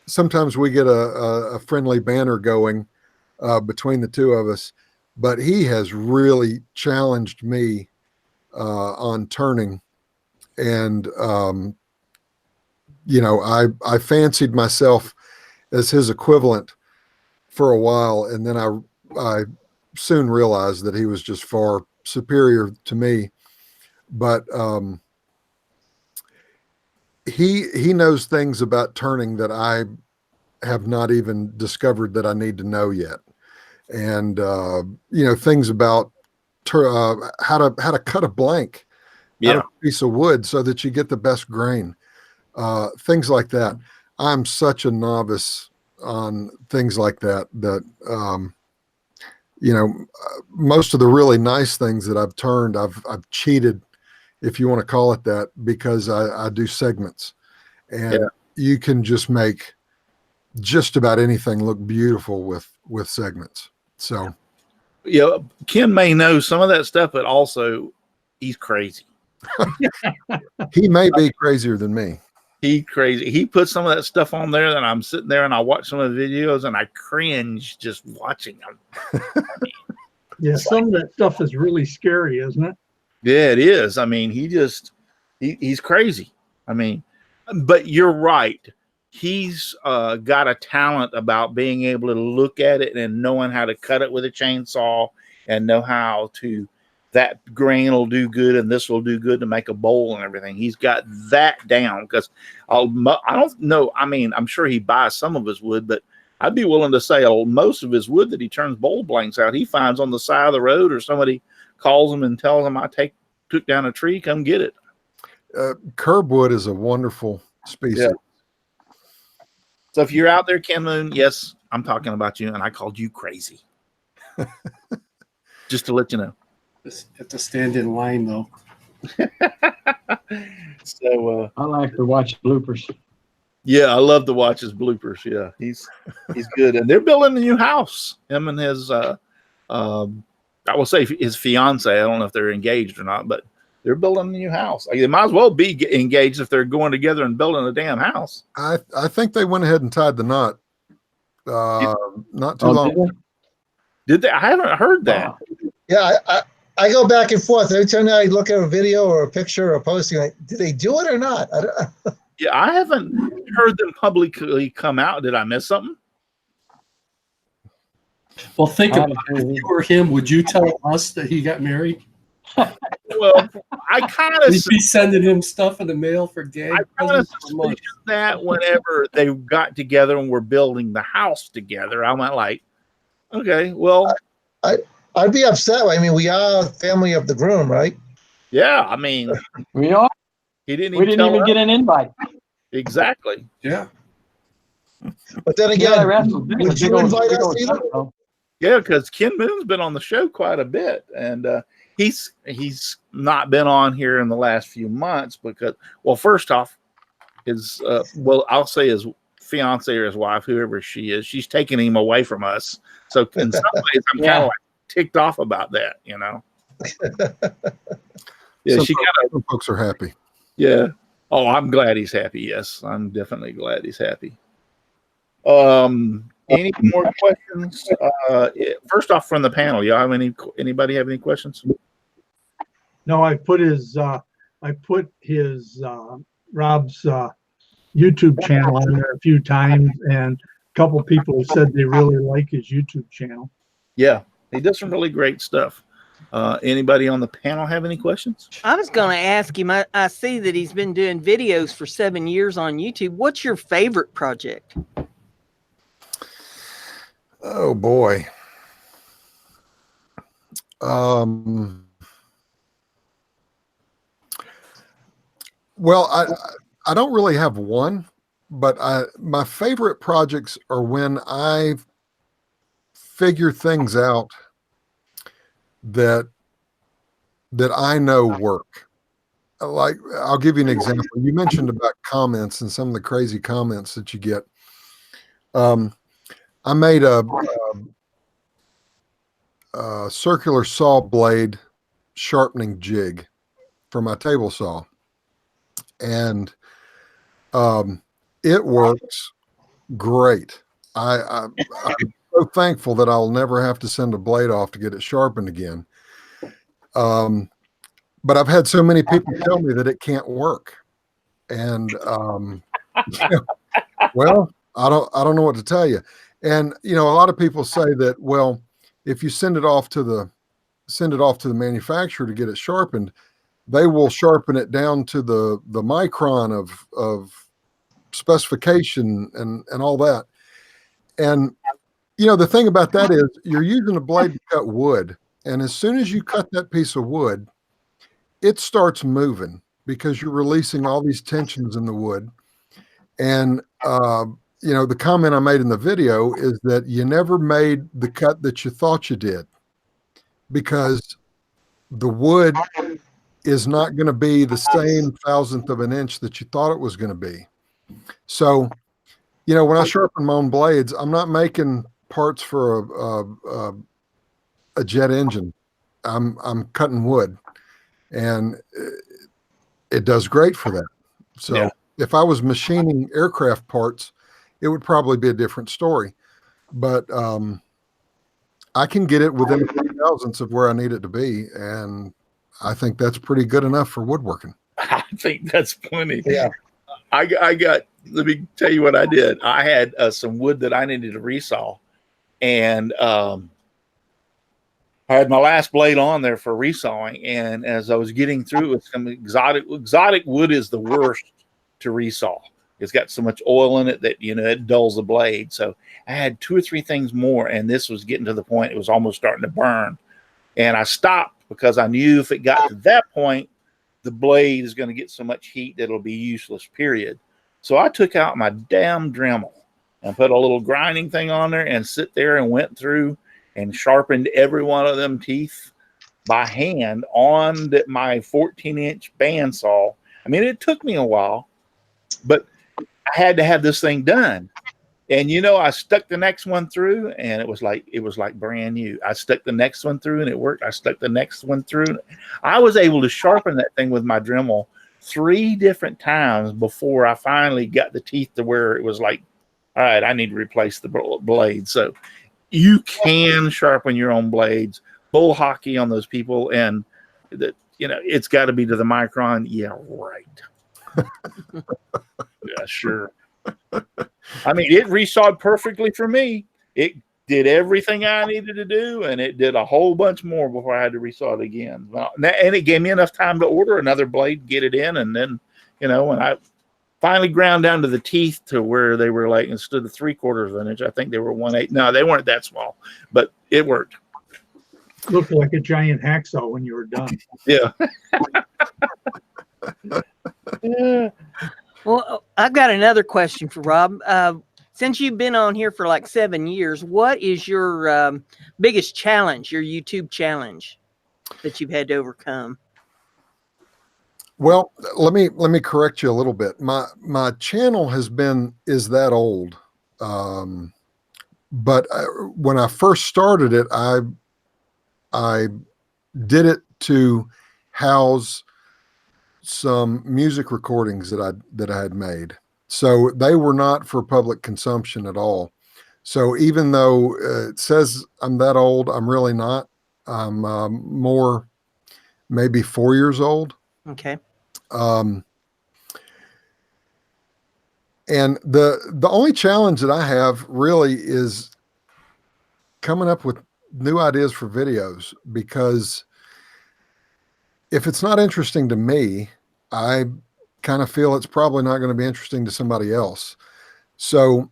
Sometimes we get a friendly banter going between the two of us, but he has really challenged me on turning, and I fancied myself as his equivalent for a while, and then I soon realized that he was just far superior to me. But he knows things about turning that I have not even discovered that I need to know yet, and things about how to cut a blank out of a piece of wood so that you get the best grain, things like that. I'm such a novice on things like that most of the really nice things that I've turned, I've cheated, if you want to call it that, because I do segments, and you can just make just about anything look beautiful with segments. So Ken may know some of that stuff, but also he's crazy. He may be crazier than me. He's crazy. He put some of that stuff on there, and I'm sitting there and I watch some of the videos and I cringe just watching them. Yeah, some of that stuff is really scary, isn't it? Yeah, it is. I mean, he's crazy. I mean, but you're right. He's got a talent about being able to look at it and knowing how to cut it with a chainsaw and know how to, that grain will do good and this will do good to make a bowl and everything. He's got that down, because I don't know. I mean, I'm sure he buys some of his wood, but I'd be willing to say most of his wood that he turns bowl blanks out, he finds on the side of the road, or somebody calls him and tells him, I took down a tree, come get it. Curb wood is a wonderful species. Yeah. So if you're out there, Ken Moon, yes, I'm talking about you, and I called you crazy. Just to let you know. Have to stand in line, though. So I like to watch bloopers. Yeah, I love to watch his bloopers. Yeah, he's good, and they're building a new house. Him and his I will say his fiance. I don't know if they're engaged or not, but they're building a new house. They might as well be engaged if they're going together and building a damn house. I think they went ahead and tied the knot. Not too long. Did they? I haven't heard that. Yeah, I go back and forth every time I look at a video or a picture or a posting. Like, did they do it or not? Yeah, I haven't heard them publicly come out. Did I miss something? Well, think about it. If you were him, would you tell us that he got married? Well, I kind of be sending him stuff in the mail for gay. I kind of suspicious that whenever they got together and were building the house together, I went like, okay, well, I'd be upset. I mean, we are family of the groom, right? Yeah, I mean, we are. He didn't. We didn't even get an invite. Exactly. Yeah. But then again, would you invite us either? Yeah, because Ken Moon's been on the show quite a bit, and he's not been on here in the last few months because, well, first off, his I'll say his fiance or his wife, whoever she is, she's taking him away from us. So in some ways, I'm kind of like ticked off about that, you know. Yeah, some folks are happy. Yeah. Oh, I'm glad he's happy. Yes, I'm definitely glad he's happy. Any more questions? First off, from the panel, y'all have anybody have any questions? No, I put his Robb's YouTube channel on there a few times, and a couple people said they really like his YouTube channel. Yeah, he does some really great stuff. Anybody on the panel have any questions? I was going to ask him, I see that he's been doing videos for 7 years on YouTube. What's your favorite project? Oh boy. Well, I don't really have one, but my favorite projects are when I figure things out that I know work. like, I'll give you an example. You mentioned about comments and some of the crazy comments that you get. I made a circular saw blade sharpening jig for my table saw, and it works great. I'm so thankful that I'll never have to send a blade off to get it sharpened again. But I've had so many people tell me that it can't work, and well, I don't know what to tell you. And a lot of people say that, well, if you send it off to the manufacturer to get it sharpened, they will sharpen it down to the micron of specification and all that. And the thing about that is you're using a blade to cut wood, and as soon as you cut that piece of wood, it starts moving because you're releasing all these tensions in the wood. And the comment I made in the video is that you never made the cut that you thought you did, because the wood is not going to be the same thousandth of an inch that you thought it was going to be. So, when I sharpen my own blades, I'm not making parts for a jet engine. I'm cutting wood, and it does great for that. So if I was machining aircraft parts, it would probably be a different story. But I can get it within a few thousandths of where I need it to be, and I think that's pretty good enough for woodworking. I think that's plenty. Yeah. Let me tell you what I did. I had some wood that I needed to resaw, and I had my last blade on there for resawing. And as I was getting through it, some exotic wood is the worst to resaw. It's got so much oil in it that, it dulls the blade. So I had 2 or 3 things more, and this was getting to the point it was almost starting to burn. And I stopped because I knew if it got to that point, the blade is going to get so much heat that it'll be useless, period. So I took out my damn Dremel and put a little grinding thing on there and sit there and went through and sharpened every one of them teeth by hand on my 14-inch bandsaw. I mean, it took me a while, but I had to have this thing done. And I stuck the next one through, and it was like brand new. I stuck the next one through, and it worked. I stuck the next one through. I was able to sharpen that thing with my Dremel 3 different times before I finally got the teeth to where it was like, all right, I need to replace the blade. So you can sharpen your own blades. Bull hockey on those people, and that it's got to be to the micron. Yeah, right. Yeah, sure. I mean, it resawed perfectly for me. It did everything I needed to do, and it did a whole bunch more before I had to resaw it again. And it gave me enough time to order another blade, get it in, and then, when I finally ground down to the teeth to where they were like, instead of 3/4 of an inch, I think they were 1/8. No, they weren't that small, but it worked. Looked like a giant hacksaw when you were done. Yeah. Yeah. Well, I've got another question for Robb. Since you've been on here for like 7 years, what is your biggest challenge, your YouTube challenge that you've had to overcome? Well, let me correct you a little bit. My channel is that old, but when I first started it, I did it to house some music recordings that I had made. So they were not for public consumption at all. So even though it says I'm that old, I'm really not. I'm more maybe 4 years old. Okay. And the only challenge that I have really is coming up with new ideas for videos, because if it's not interesting to me, I kind of feel it's probably not going to be interesting to somebody else. So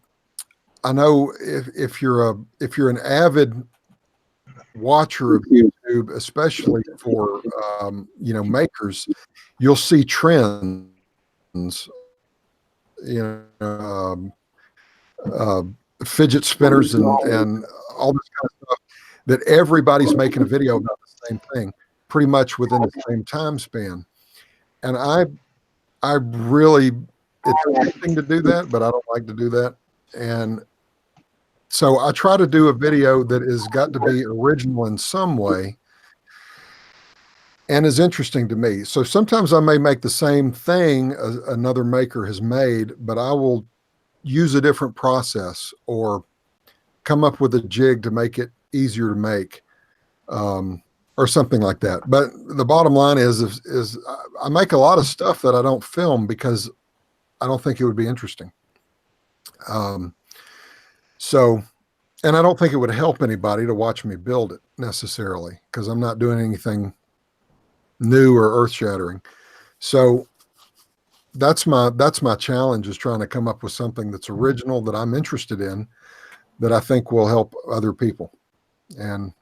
I know if you're an avid watcher of YouTube, especially for makers, you'll see trends, fidget spinners and all this kind of stuff, that everybody's making a video about the same thing pretty much within the same time span. And I really, it's tempting to do that, but I don't like to do that. And so I try to do a video that has got to be original in some way and is interesting to me. So sometimes I may make the same thing another maker has made, but I will use a different process or come up with a jig to make it easier to make, or something like that. But the bottom line is I make a lot of stuff that I don't film because I don't think it would be interesting. So, and I don't think it would help anybody to watch me build it necessarily, because I'm not doing anything new or earth-shattering. So that's my challenge, is trying to come up with something that's original, that I'm interested in, that I think will help other people. And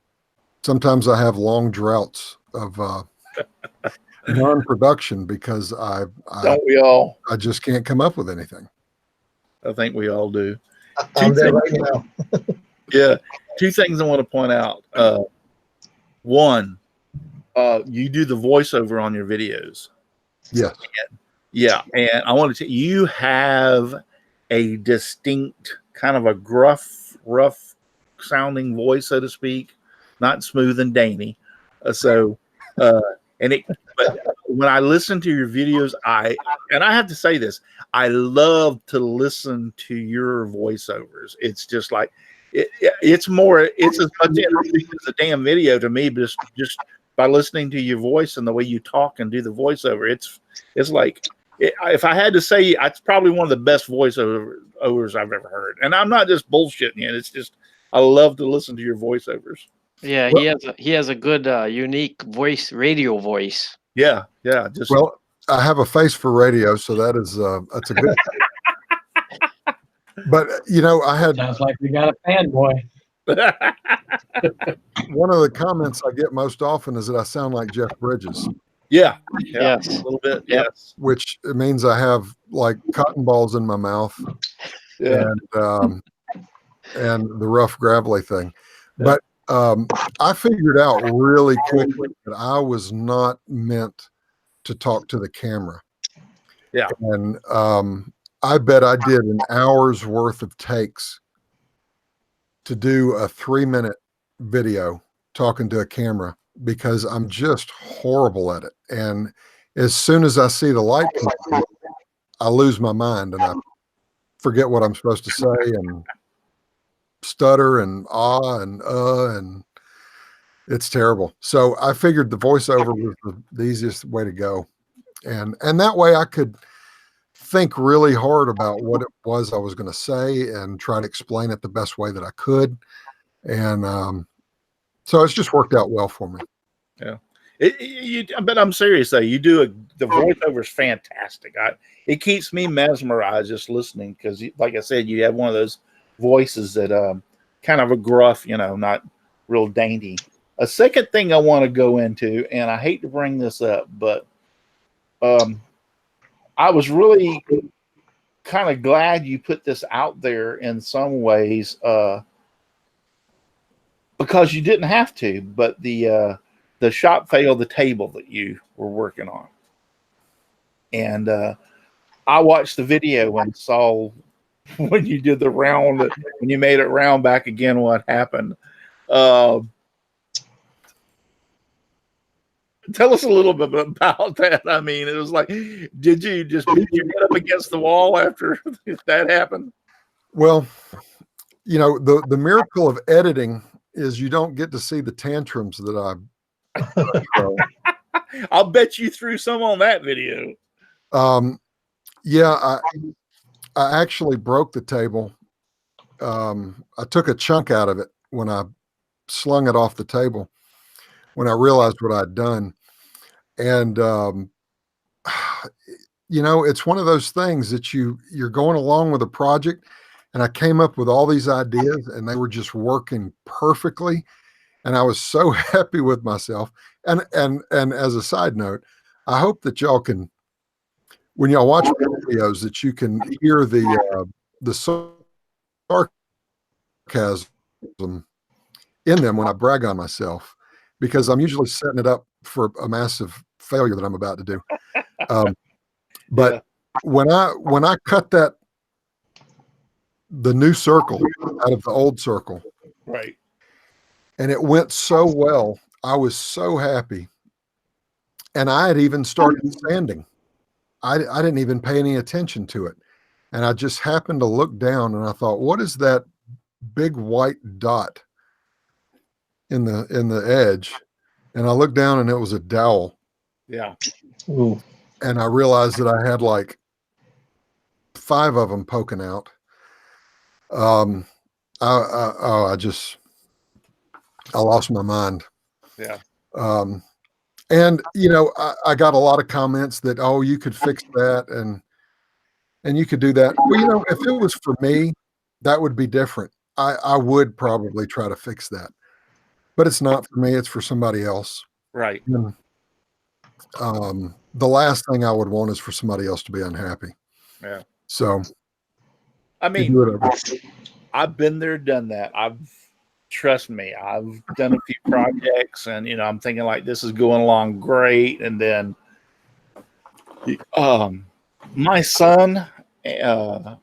sometimes I have long droughts of non-production because Don't we all? I just can't come up with anything. I think we all do. I'm there right now. Yeah. Two things I want to point out. One, you do the voiceover on your videos. Yes. Yeah. And I want to tell you, you have a distinct kind of a gruff, rough sounding voice, so to speak, not smooth and dainty. But when I listen to your videos, I have to say this, I love to listen to your voiceovers. It's just like, it's as much interesting as a damn video to me, but just by listening to your voice and the way you talk and do the voiceover, it's like, if I had to say, it's probably one of the best voiceovers I've ever heard. And I'm not just bullshitting you. It's just, I love to listen to your voiceovers. Yeah, he has a good unique voice, radio voice. Yeah. Well, I have a face for radio, so that's a good. But Sounds like we got a fanboy. One of the comments I get most often is that I sound like Jeff Bridges. Yes, Yes. a little bit. Yep. Yes, Which means I have like cotton balls in my mouth, yeah. and the rough gravelly thing. Yeah. But I figured out really quickly that I was not meant to talk to the camera. Yeah. And I bet I did an hour's worth of takes to do a 3-minute video talking to a camera, because I'm just horrible at it. And as soon as I see the light come on, I lose my mind and I forget what I'm supposed to say and stutter and and it's terrible. So I figured the voiceover was the easiest way to go. And that way I could think really hard about what it was I was going to say and try to explain it the best way that I could. And so it's just worked out well for me. Yeah. But I'm serious though. You do the voiceover is fantastic. It keeps me mesmerized just listening, because, like I said, you have one of those voices that kind of a gruff, not real dainty. A second thing I want to go into, and I hate to bring this up, but I was really kind of glad you put this out there in some ways, because you didn't have to, but the shop failed the table that you were working on. And I watched the video and saw when you did the round, when you made it round back again, what happened. Tell us a little bit about that. I mean, it was like, did you just beat your head up against the wall after that happened? Well, the miracle of editing is you don't get to see the tantrums that I throw. I'll bet you threw some on that video. Yeah, I actually broke the table. I took a chunk out of it when I slung it off the table, when I realized what I'd done. And, it's one of those things that you're going along with a project, and I came up with all these ideas and they were just working perfectly. And I was so happy with myself. And as a side note, I hope that y'all can, when y'all watch videos, that you can hear the sarcasm in them when I brag on myself, because I'm usually setting it up for a massive failure that I'm about to do. But Yeah. when I cut the new circle out of the old circle, Right. and it went so well, I was so happy. And I had even started sanding. I didn't even pay any attention to it. And I just happened to look down and I thought, what is that big white dot in the edge? And I looked down and it was a dowel. Yeah. Ooh. And I realized that I had like 5 of them poking out. I lost my mind. Yeah. And you know, I got a lot of comments that, oh, you could fix that and you could do that. Well, you know, if it was for me, that would be different. I would probably try to fix that, but it's not for me. It's for somebody else. Right. And, the last thing I would want is for somebody else to be unhappy. Yeah. So, I mean, do whatever. I've been there, done that. Trust me, I've done a few projects, and you know, I'm thinking like this is going along great, and then, my son,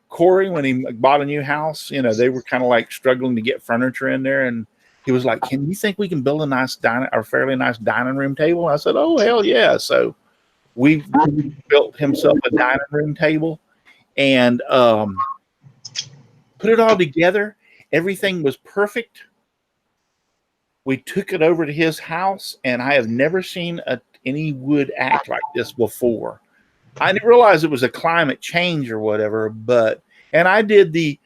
Corey, when he bought a new house, you know, they were kind of like struggling to get furniture in there, and he was like, "Can you think we can build a nice fairly nice dining room table?" I said, "Oh hell yeah!" So we built himself a dining room table, and put it all together. Everything was perfect. We took it over to his house, and I have never seen any wood act like this before. I didn't realize it was a climate change or whatever, and I did we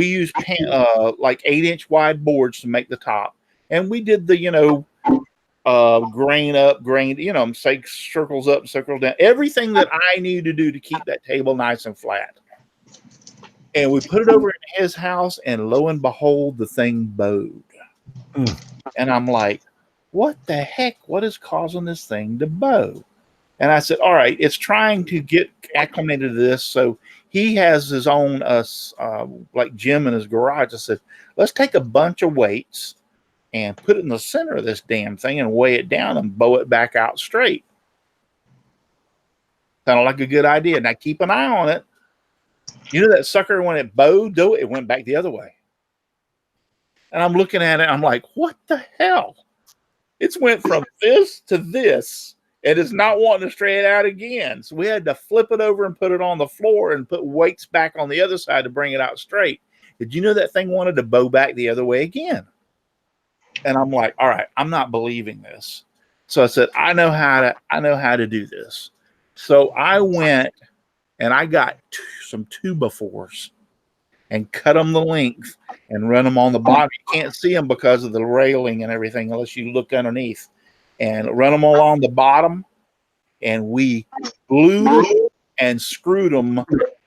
used like 8-inch wide boards to make the top, and we did the, you know, grain up, grain, you know, say circles up, circles down, everything that I need to do to keep that table nice and flat. And we put it over in his house, and lo and behold, the thing bowed. And I'm like, what the heck? What is causing this thing to bow? And I said, all right, it's trying to get acclimated to this. So he has his own like gym in his garage. I said, let's take a bunch of weights and put it in the center of this damn thing and weigh it down and bow it back out straight. Sounded like a good idea. Now keep an eye on it. You know that sucker, when it bowed, though, it went back the other way. And I'm looking at it, I'm like, what the hell? It's went from this to this, and it's not wanting to straight out again. So we had to flip it over and put it on the floor and put weights back on the other side to bring it out straight. Did you know that thing wanted to bow back the other way again? And I'm like, all right, I'm not believing this. So I said, I know how to do this. So I went and I got some 2x4s and cut them the length and run them on the bottom. You can't see them because of the railing and everything unless you look underneath. And run them along the bottom, and we glued and screwed them.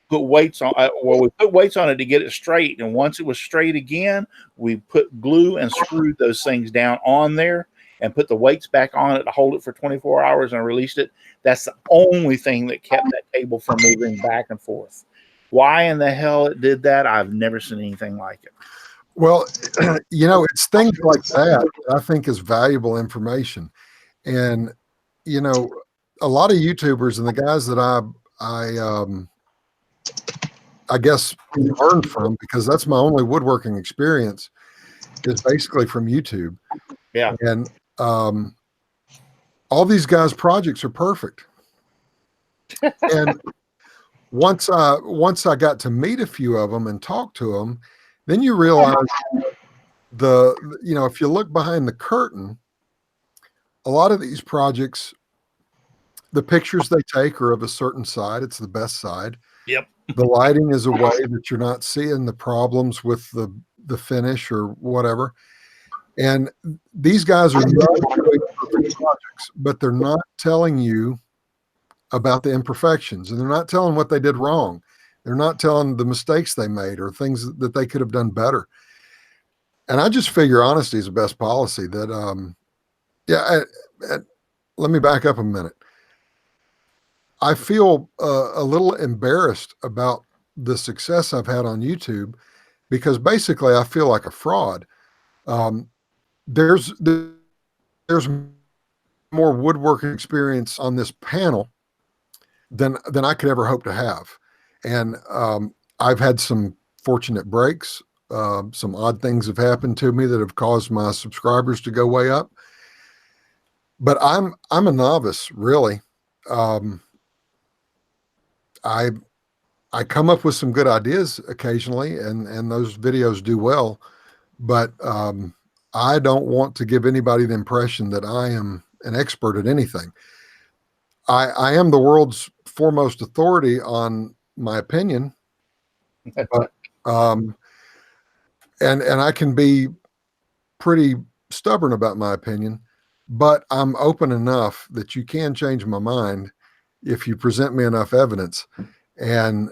Put weights on. We put weights on it to get it straight. And once it was straight again, we put glue and screwed those things down on there and put the weights back on it to hold it for 24 hours and released it. That's the only thing that kept that table from moving back and forth. Why in the hell it did that, I've never seen anything like it. Well, you know, it's things like that I think is valuable information. And, you know, a lot of YouTubers and the guys that I guess learned from, because that's my only woodworking experience, is basically from YouTube. Yeah. And all these guys' projects are perfect. And once I got to meet a few of them and talk to them, then you realize you know, if you look behind the curtain, a lot of these projects, the pictures they take are of a certain side. It's the best side. Yep. The lighting is a way that you're not seeing the problems with the finish or whatever. And these guys are not doing perfect projects, but they're not telling you about the imperfections, and they're not telling what they did wrong. They're not telling the mistakes they made or things that they could have done better. And I just figure honesty is the best policy. That let me back up a minute. I feel a little embarrassed about the success I've had on YouTube, because basically I feel like a fraud. There's more woodworking experience on this panel than I could ever hope to have. And I've had some fortunate breaks. Some odd things have happened to me that have caused my subscribers to go way up. But I'm a novice, really. I come up with some good ideas occasionally, and those videos do well. But I don't want to give anybody the impression that I am an expert at anything. I am the world's foremost authority on my opinion, but, and I can be pretty stubborn about my opinion, but I'm open enough that you can change my mind if you present me enough evidence. And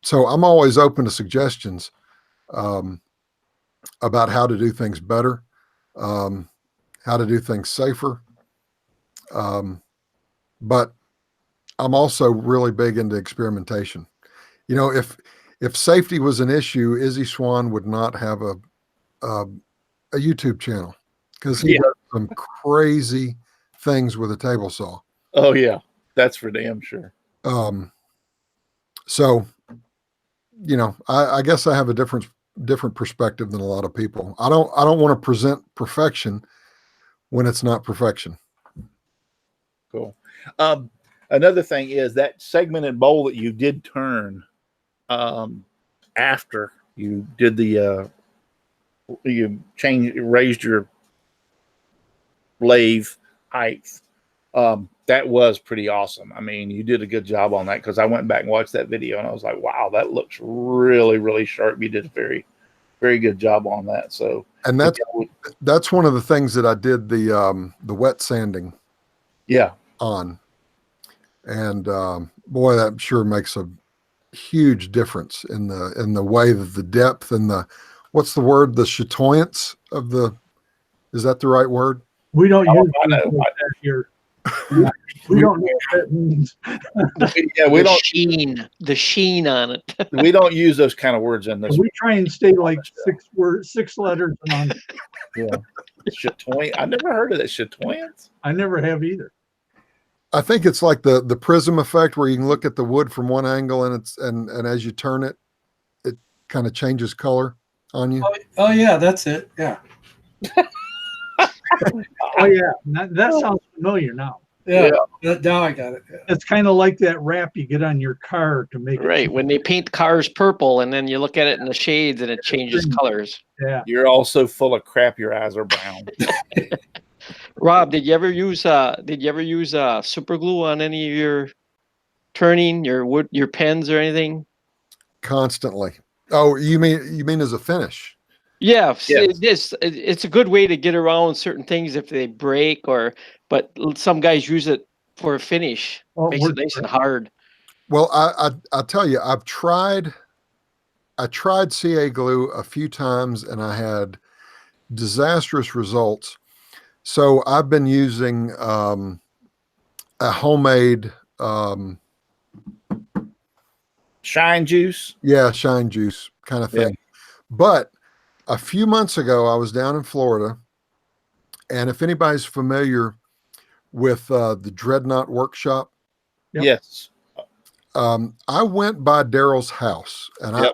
so I'm always open to suggestions about how to do things better, how to do things safer. But I'm also really big into experimentation. You know, if safety was an issue, Izzy Swan would not have a YouTube channel, because he does some crazy things with a table saw. Oh yeah, that's for damn sure. So, you know, I guess I have a different perspective than a lot of people. I don't want to present perfection when it's not perfection. Cool. Another thing is that segmented bowl that you did turn after you did the raised your lathe height. That was pretty awesome. I mean, you did a good job on that, because I went back and watched that video and I was like, wow, that looks really, really sharp. You did a very, very good job on that. So, and that's one of the things that I did the wet sanding on. And boy, that sure makes a huge difference in the way that the depth and what's the word? The chatoyance of is that the right word? We don't use that here. We don't know what that means. We don't the sheen on it. We don't use those kind of words in this. We try and stay like 6 letters on. Yeah, chatoyance. I never heard of that, chatoyance. I never have either. I think it's like the prism effect, where you can look at the wood from one angle, and as you turn it, it kind of changes color on you. Oh yeah, that's it. Yeah. Oh yeah, that sounds familiar now. Yeah. Now I got it. Yeah. It's kind of like that wrap you get on your car to make it when they paint cars purple, and then you look at it in the shades and it changes colors. Yeah. You're also full of crap. Your eyes are brown. Rob, did you ever use super glue on any of your turning, your pens or anything? Constantly. Oh, you mean as a finish? Yeah, yes. It's a good way to get around certain things if they break, but some guys use it for a finish. Makes it nice and hard. Well, I tell you, I tried CA glue a few times and I had disastrous results. So I've been using a homemade shine juice. Yeah, shine juice kind of thing. Yeah. But a few months ago, I was down in Florida, and if anybody's familiar with the Dreadnought Workshop, yes, I went by Daryl's house, and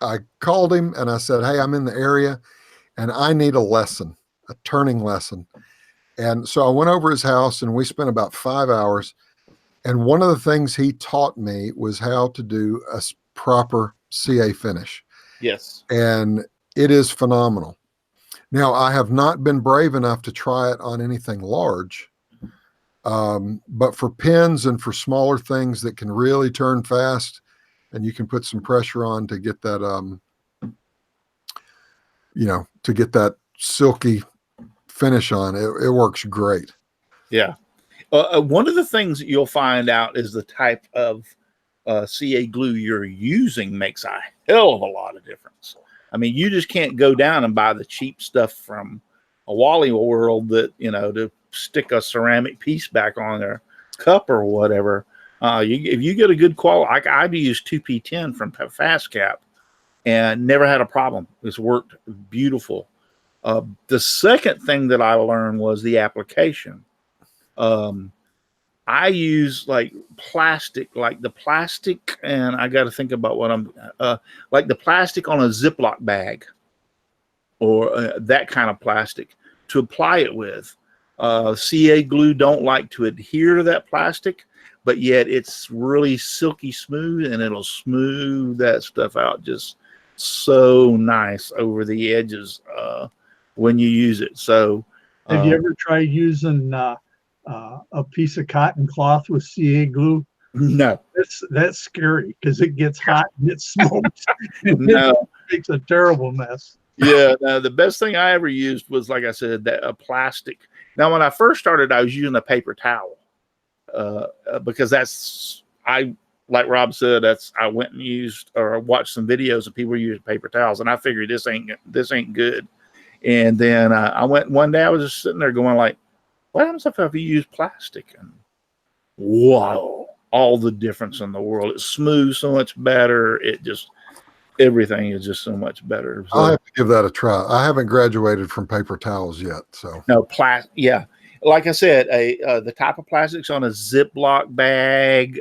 I called him and I said, "Hey, I'm in the area, and I need a turning lesson." And so I went over his house, and we spent about 5 hours. And one of the things he taught me was how to do a proper CA finish. Yes, and it is phenomenal. Now, I have not been brave enough to try it on anything large, but for pins and for smaller things that can really turn fast, and you can put some pressure on to get that, to get that silky finish on, it works great. Yeah. One of the things that you'll find out is the type of CA glue you're using makes a hell of a lot of difference. I mean, you just can't go down and buy the cheap stuff from a Wally World that, to stick a ceramic piece back on their cup or whatever. If you get a good quality, I've used 2P10 from Fast Cap and never had a problem. It's worked beautiful. The second thing that I learned was the application. I I use like plastic, like the plastic, and I got to think about what I'm like the plastic on a Ziploc bag, or that kind of plastic to apply it with. CA glue don't like to adhere to that plastic, but yet it's really silky smooth, and it'll smooth that stuff out just so nice over the edges when you use it. So have you ever tried using a piece of cotton cloth with CA glue? No. That's scary because it gets hot and it smokes. And No. It makes a terrible mess. Yeah, no, the best thing I ever used was, like I said, that a plastic. Now, when I first started, I was using a paper towel because like Rob said, I went and used or watched some videos of people using paper towels, and I figured this ain't good. And then I went one day, I was just sitting there going like, what happens if you use plastic? And wow, all the difference in the world. It smooths so much better. Everything is just so much better. So, I'll have to give that a try. I haven't graduated from paper towels yet, so no yeah. Like I said, the type of plastics on a Ziploc bag.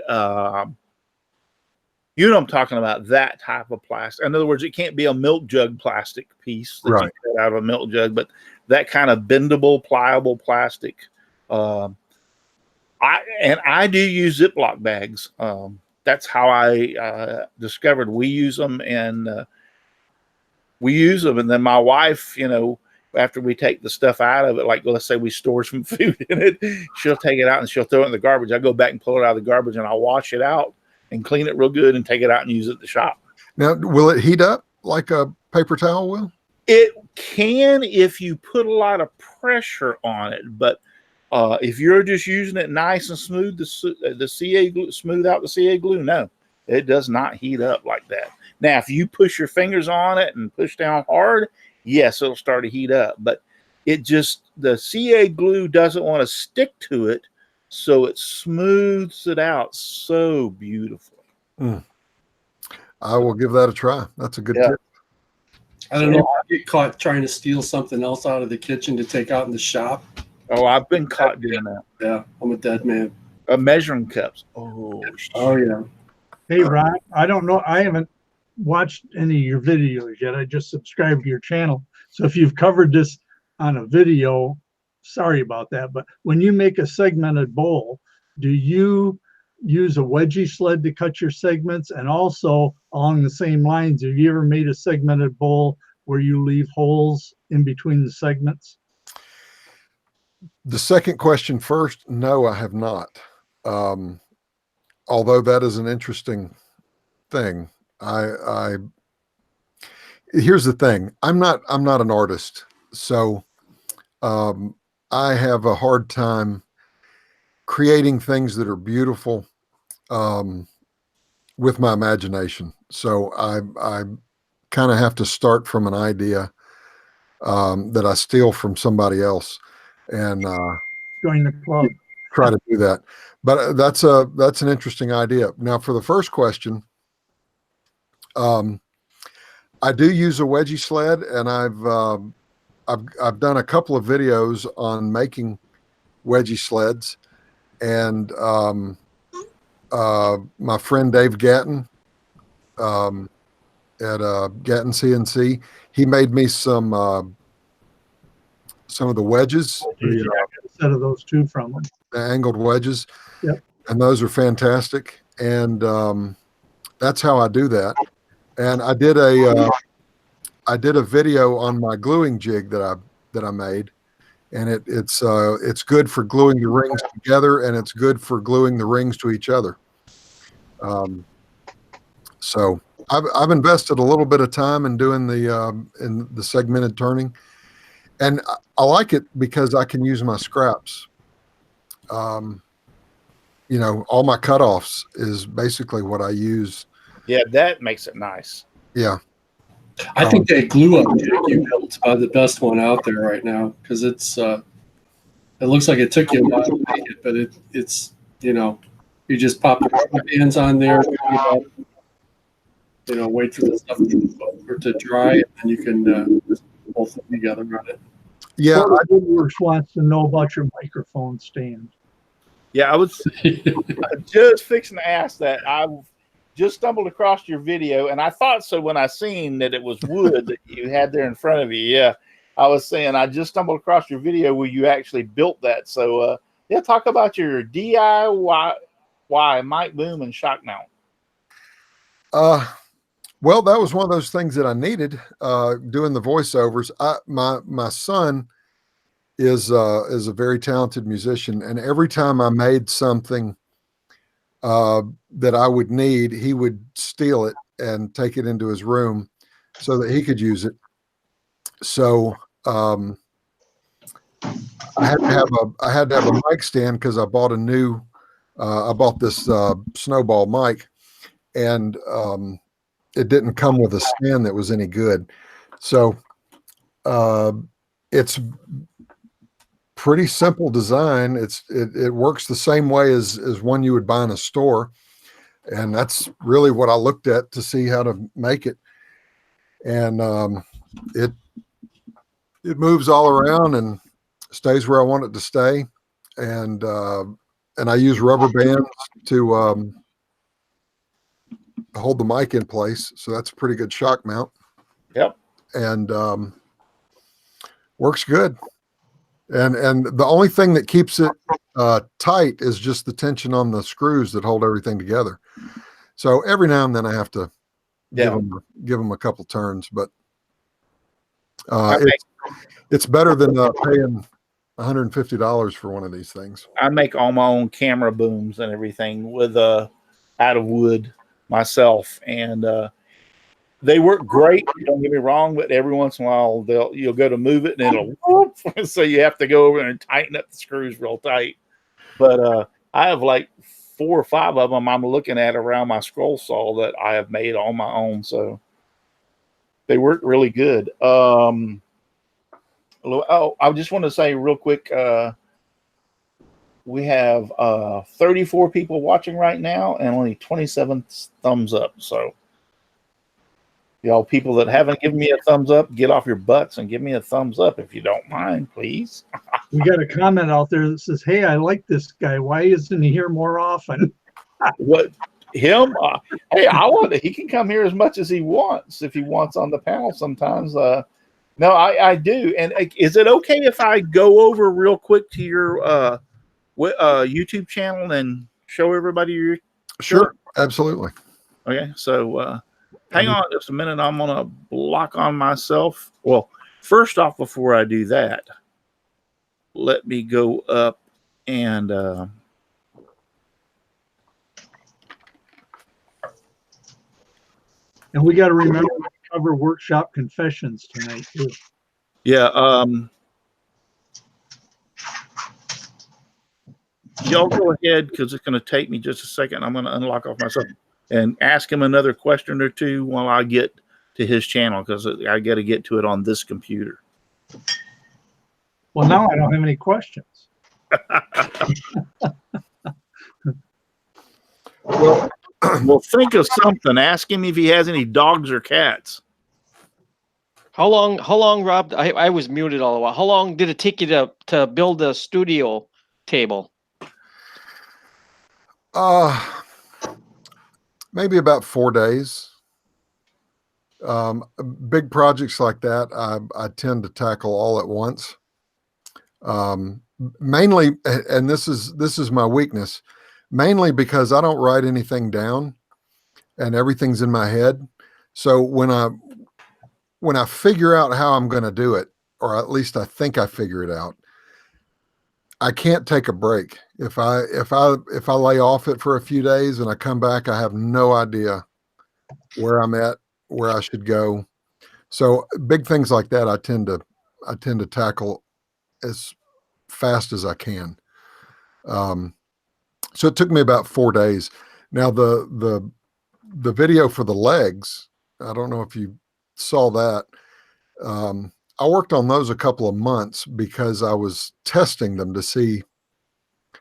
You know what I'm talking about, that type of plastic. In other words, it can't be a milk jug plastic piece that you get out of a milk jug, but that kind of bendable, pliable plastic. I do use Ziploc bags. That's how I discovered we use them, and then my wife, after we take the stuff out of it, like let's say we store some food in it, she'll take it out and she'll throw it in the garbage. I go back and pull it out of the garbage, and I'll wash it out and clean it real good and take it out and use it at the shop. Now, will it heat up like a paper towel will? It can if you put a lot of pressure on it, but if you're just using it nice and smooth, the CA glue, smooth out the CA glue, no, it does not heat up like that. Now, if you push your fingers on it and push down hard, yes, it'll start to heat up, but the CA glue doesn't want to stick to it, so it smooths it out so beautifully. I will give that a try. That's a good tip. I don't know. I get caught trying to steal something else out of the kitchen to take out in the shop. Oh, I've been caught doing that. Yeah, I'm a dead man. Measuring cups. Oh yeah. Hey, Ron, I don't know. I haven't watched any of your videos yet. I just subscribed to your channel. So if you've covered this on a video, sorry about that. But when you make a segmented bowl, do you use a wedgie sled to cut your segments? And also along the same lines, have you ever made a segmented bowl where you leave holes in between the segments? The second question first, no, I have not. Although that is an interesting thing. Here's the thing. I'm not an artist. So I have a hard time creating things that are beautiful with my imagination. So I kind of have to start from an idea that I steal from somebody else, and join the club. Try to do that. But that's an interesting idea. Now, for the first question, I do use a wedgie sled, and I've done a couple of videos on making wedgie sleds, and my friend Dave Gatton at Gatton CNC, he made me some of the wedges. Yeah, I got a set of those too from him. The angled wedges. Yep. And those are fantastic. And that's how I do that. And I did a video on my gluing jig that I made, and it's good for gluing the rings together, and it's good for gluing the rings to each other. So I've invested a little bit of time in doing in the segmented turning, and I like it because I can use my scraps. All my cutoffs is basically what I use. Yeah, that makes it nice. Yeah. I think that glue up jig you built is probably the best one out there right now, because it looks like it took you a while to make it, but it's you just pop the rubber bands on there, wait for the stuff to dry, and then you can just both them together on it. Yeah, WoodWorks wants to know about your microphone stand. Yeah, I was just fixing to ask that. I just stumbled across your video, and I thought so when I seen that it was wood that you had there in front of you. Yeah, I was saying I just stumbled across your video where you actually built that. So, yeah, talk about your DIY mic boom and shock mount. Well, that was one of those things that I needed doing the voiceovers. My son is a very talented musician, and every time I made something that I would need, he would steal it and take it into his room so that he could use it. So I had to have a mic stand because I bought this Snowball mic, and it didn't come with a stand that was any good. So it's pretty simple design. It works the same way as one you would buy in a store, and that's really what I looked at to see how to make it. And it moves all around and stays where I want it to stay, and I use rubber bands to hold the mic in place, so that's a pretty good shock mount. Yep. And works good. And the only thing that keeps it tight is just the tension on the screws that hold everything together. So every now and then I have to give them a couple turns, but it's better than paying $150 for one of these things. I make all my own camera booms and everything with out of wood myself, and they work great. Don't get me wrong, but every once in a while you'll go to move it and it'll whoop, so you have to go over and tighten up the screws real tight. But I have like 4 or 5 of them I'm looking at around my scroll saw that I have made on my own, so they work really good. I just want to say real quick, we have 34 people watching right now and only 27 thumbs up. So, y'all people that haven't given me a thumbs up, get off your butts and give me a thumbs up if you don't mind, please. We got a comment out there that says, "Hey, I like this guy. Why isn't he here more often?" What, him? Hey, he can come here as much as he wants if he wants on the panel sometimes. No, I do. And is it okay if I go over real quick to your YouTube channel and show everybody your? Sure, absolutely. Okay, so hang on just a minute. I'm gonna block on myself. Well, first off, before I do that, let me go up and we got to remember to cover workshop confessions tonight too. Yeah. Y'all go ahead because it's going to take me just a second. I'm going to unlock off myself and ask him another question or two while I get to his channel, because I got to get to it on this computer. Well, now I don't have any questions. Well, think of something. Ask him if he has any dogs or cats. How long, Rob? I was muted all the while. How long did it take you to build a studio table? Maybe about 4 days. Big projects like that, I tend to tackle all at once. Mainly, and this is my weakness, mainly because I don't write anything down and everything's in my head. So when I figure out how I'm going to do it, or at least I think I figure it out, I can't take a break. If I lay off it for a few days and I come back, I have no idea where I'm at, where I should go. So big things like that, I tend to tackle as fast as I can. So it took me about 4 days. Now the video for the legs, I don't know if you saw that. I worked on those a couple of months because I was testing them to see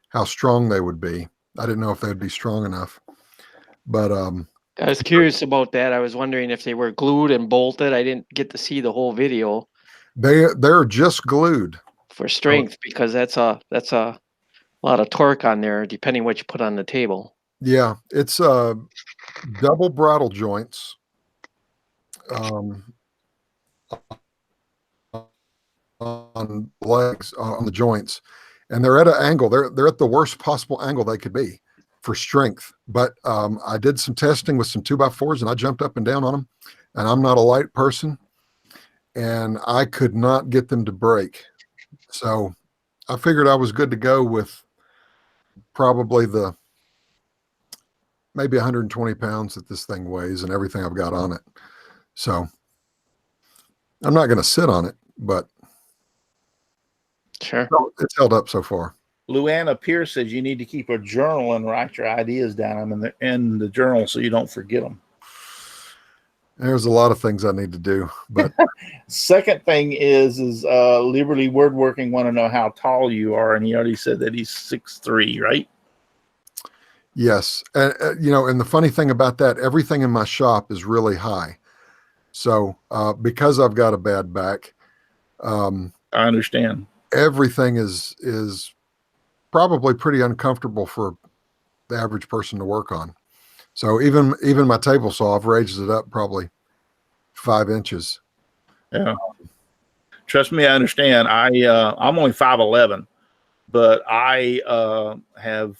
how strong they would be. I didn't know if they'd be strong enough, but I was curious about that. I was wondering if they were glued and bolted. I didn't get to see the whole video. They're just glued For strength, because that's a lot of torque on there, depending what you put on the table. Yeah, it's double brattle joints. On legs, on the joints, and they're at an angle. They're at the worst possible angle they could be for strength. But I did some testing with some 2x4s, and I jumped up and down on them. And I'm not a light person, and I could not get them to break. So I figured I was good to go with probably maybe 120 pounds that this thing weighs and everything I've got on it. So I'm not going to sit on it, but Sure. it's held up so far. Luana Pierce says you need to keep a journal and write your ideas down in the journal so you don't forget them. There's a lot of things I need to do, but second thing is Liberty Woodworking want to know how tall you are, and he already said that he's 6'3", right? yes. And and the funny thing about that, everything in my shop is really high. So because I've got a bad back, I understand. Everything is probably pretty uncomfortable for the average person to work on. So even my table saw, I've raised it up probably 5 inches. Yeah. Trust me, I understand. I'm only 5'11", but I have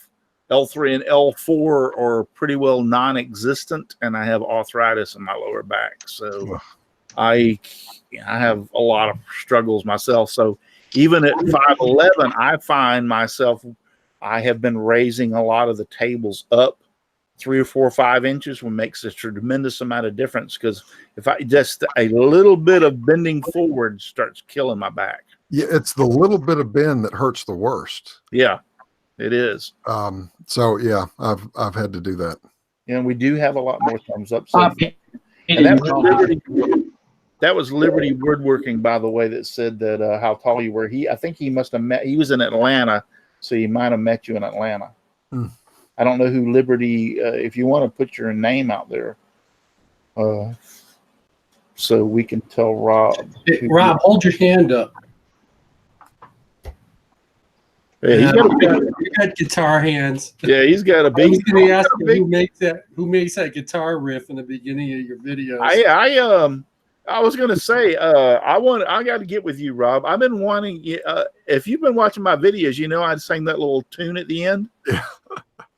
L3 and L4 are pretty well non-existent, and I have arthritis in my lower back. So I have a lot of struggles myself. So even at 5'11", I find myself, I have been raising a lot of the tables up 3 or 4 or 5 inches, which makes a tremendous amount of difference. Because if I just a little bit of bending forward starts killing my back. Yeah, it's the little bit of bend that hurts the worst. Yeah, it is. So yeah, I've had to do that. And we do have a lot more thumbs up. So, and that was Liberty Woodworking, by the way, that said that how tall you were. I think he must have met. He was in Atlanta, so he might have met you in Atlanta. I don't know who Liberty. If you want to put your name out there, so we can tell Rob. Hey, Rob, hold your hand up. Yeah, you got guitar hands. Yeah, he's got a big. I was going to ask you who makes that guitar riff in the beginning of your videos. I was going to say, I got to get with you, Rob. I've been wanting, if you've been watching my videos, you know, I sang that little tune at the end. Yeah.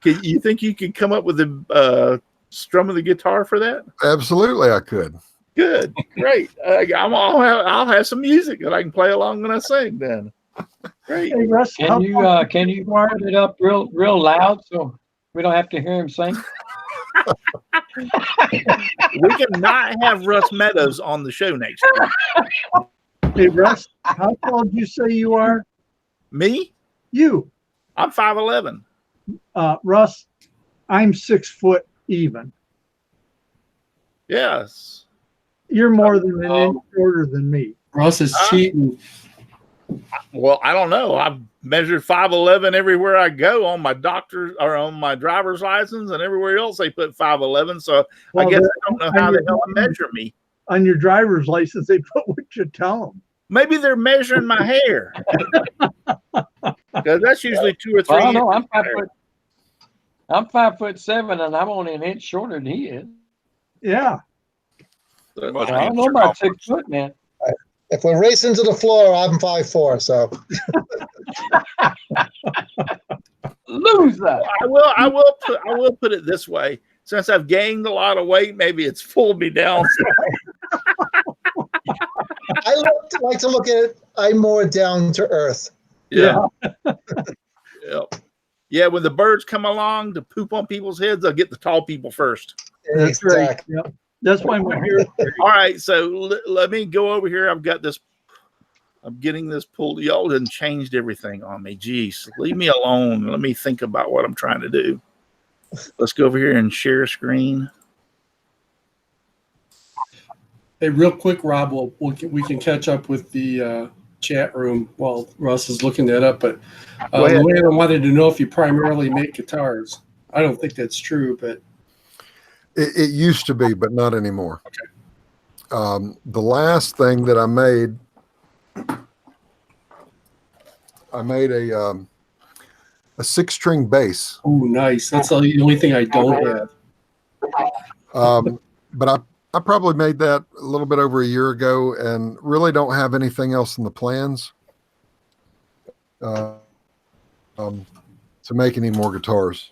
You think you could come up with the strum of the guitar for that? Absolutely, I could. Good, great. I'll have some music that I can play along when I sing. Then, great. Hey, Russ, Can you wire it up real loud so we don't have to hear him sing? We can not have Russ Meadows on the show next week. Hey, Russ, how tall did you say you are? Me? You. I'm 5'11". Russ, I'm 6 foot even. Yes. You're more than an inch shorter than me. Russ is cheating. Well, I don't know. I've measured 5'11" everywhere I go on my doctor's or on my driver's license, and everywhere else they put 5'11". So I guess I don't know how the hell to measure me. On your driver's license, they put what you tell them. Maybe they're measuring my hair. Because that's usually 2 or 3 Well, inches. no, I'm 5'7", and I'm only an inch shorter than he is. Yeah. So, I don't know about 6 foot, man. If we're racing to the floor, I'm 5'4", so. Loser. I will put it this way. Since I've gained a lot of weight, maybe it's pulled me down. I like to look at it, I'm more down to earth. Yeah. Yeah, when the birds come along to poop on people's heads, they'll get the tall people first. That's right. Yep. That's why we're here. All right, so let me go over here. I'm getting this pulled. Y'all done changed everything on me. Jeez, leave me alone. Let me think about what I'm trying to do. Let's go over here and share screen. Hey, real quick, Rob, we can catch up with the chat room while Russ is looking that up. But Luana wanted to know if you primarily make guitars. I don't think that's true, but It used to be, but not anymore. Okay. The last thing that I made a 6-string bass. Oh, nice. That's the only thing I don't have. But I probably made that a little bit over a year ago and really don't have anything else in the plans to make any more guitars.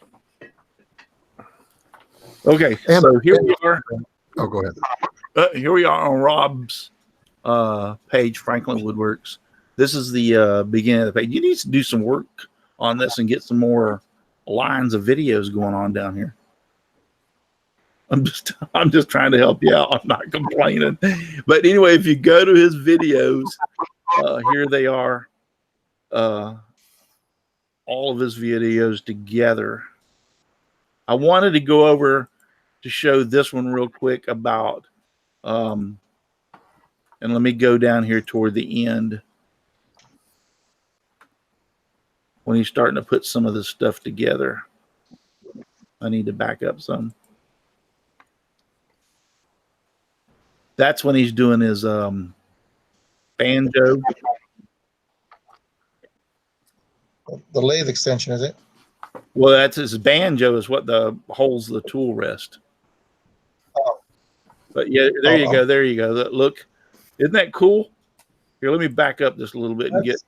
Okay, And so here we are. Oh, go ahead. Here we are on Rob's page, Franklin WoodWorks. This is the beginning of the page. You need to do some work on this and get some more lines of videos going on down here. I'm just trying to help you out. I'm not complaining. But anyway, if you go to his videos, here they are. All of his videos together. I wanted to go over to show this one real quick about and let me go down here toward the end when he's starting to put some of this stuff together. I need to back up some. That's when he's doing his banjo. The lathe extension, is it? Well, that's his banjo is what holds the tool rest. Oh. But yeah, there you go. There you go. Look, isn't that cool? Here, let me back up just a little bit and get.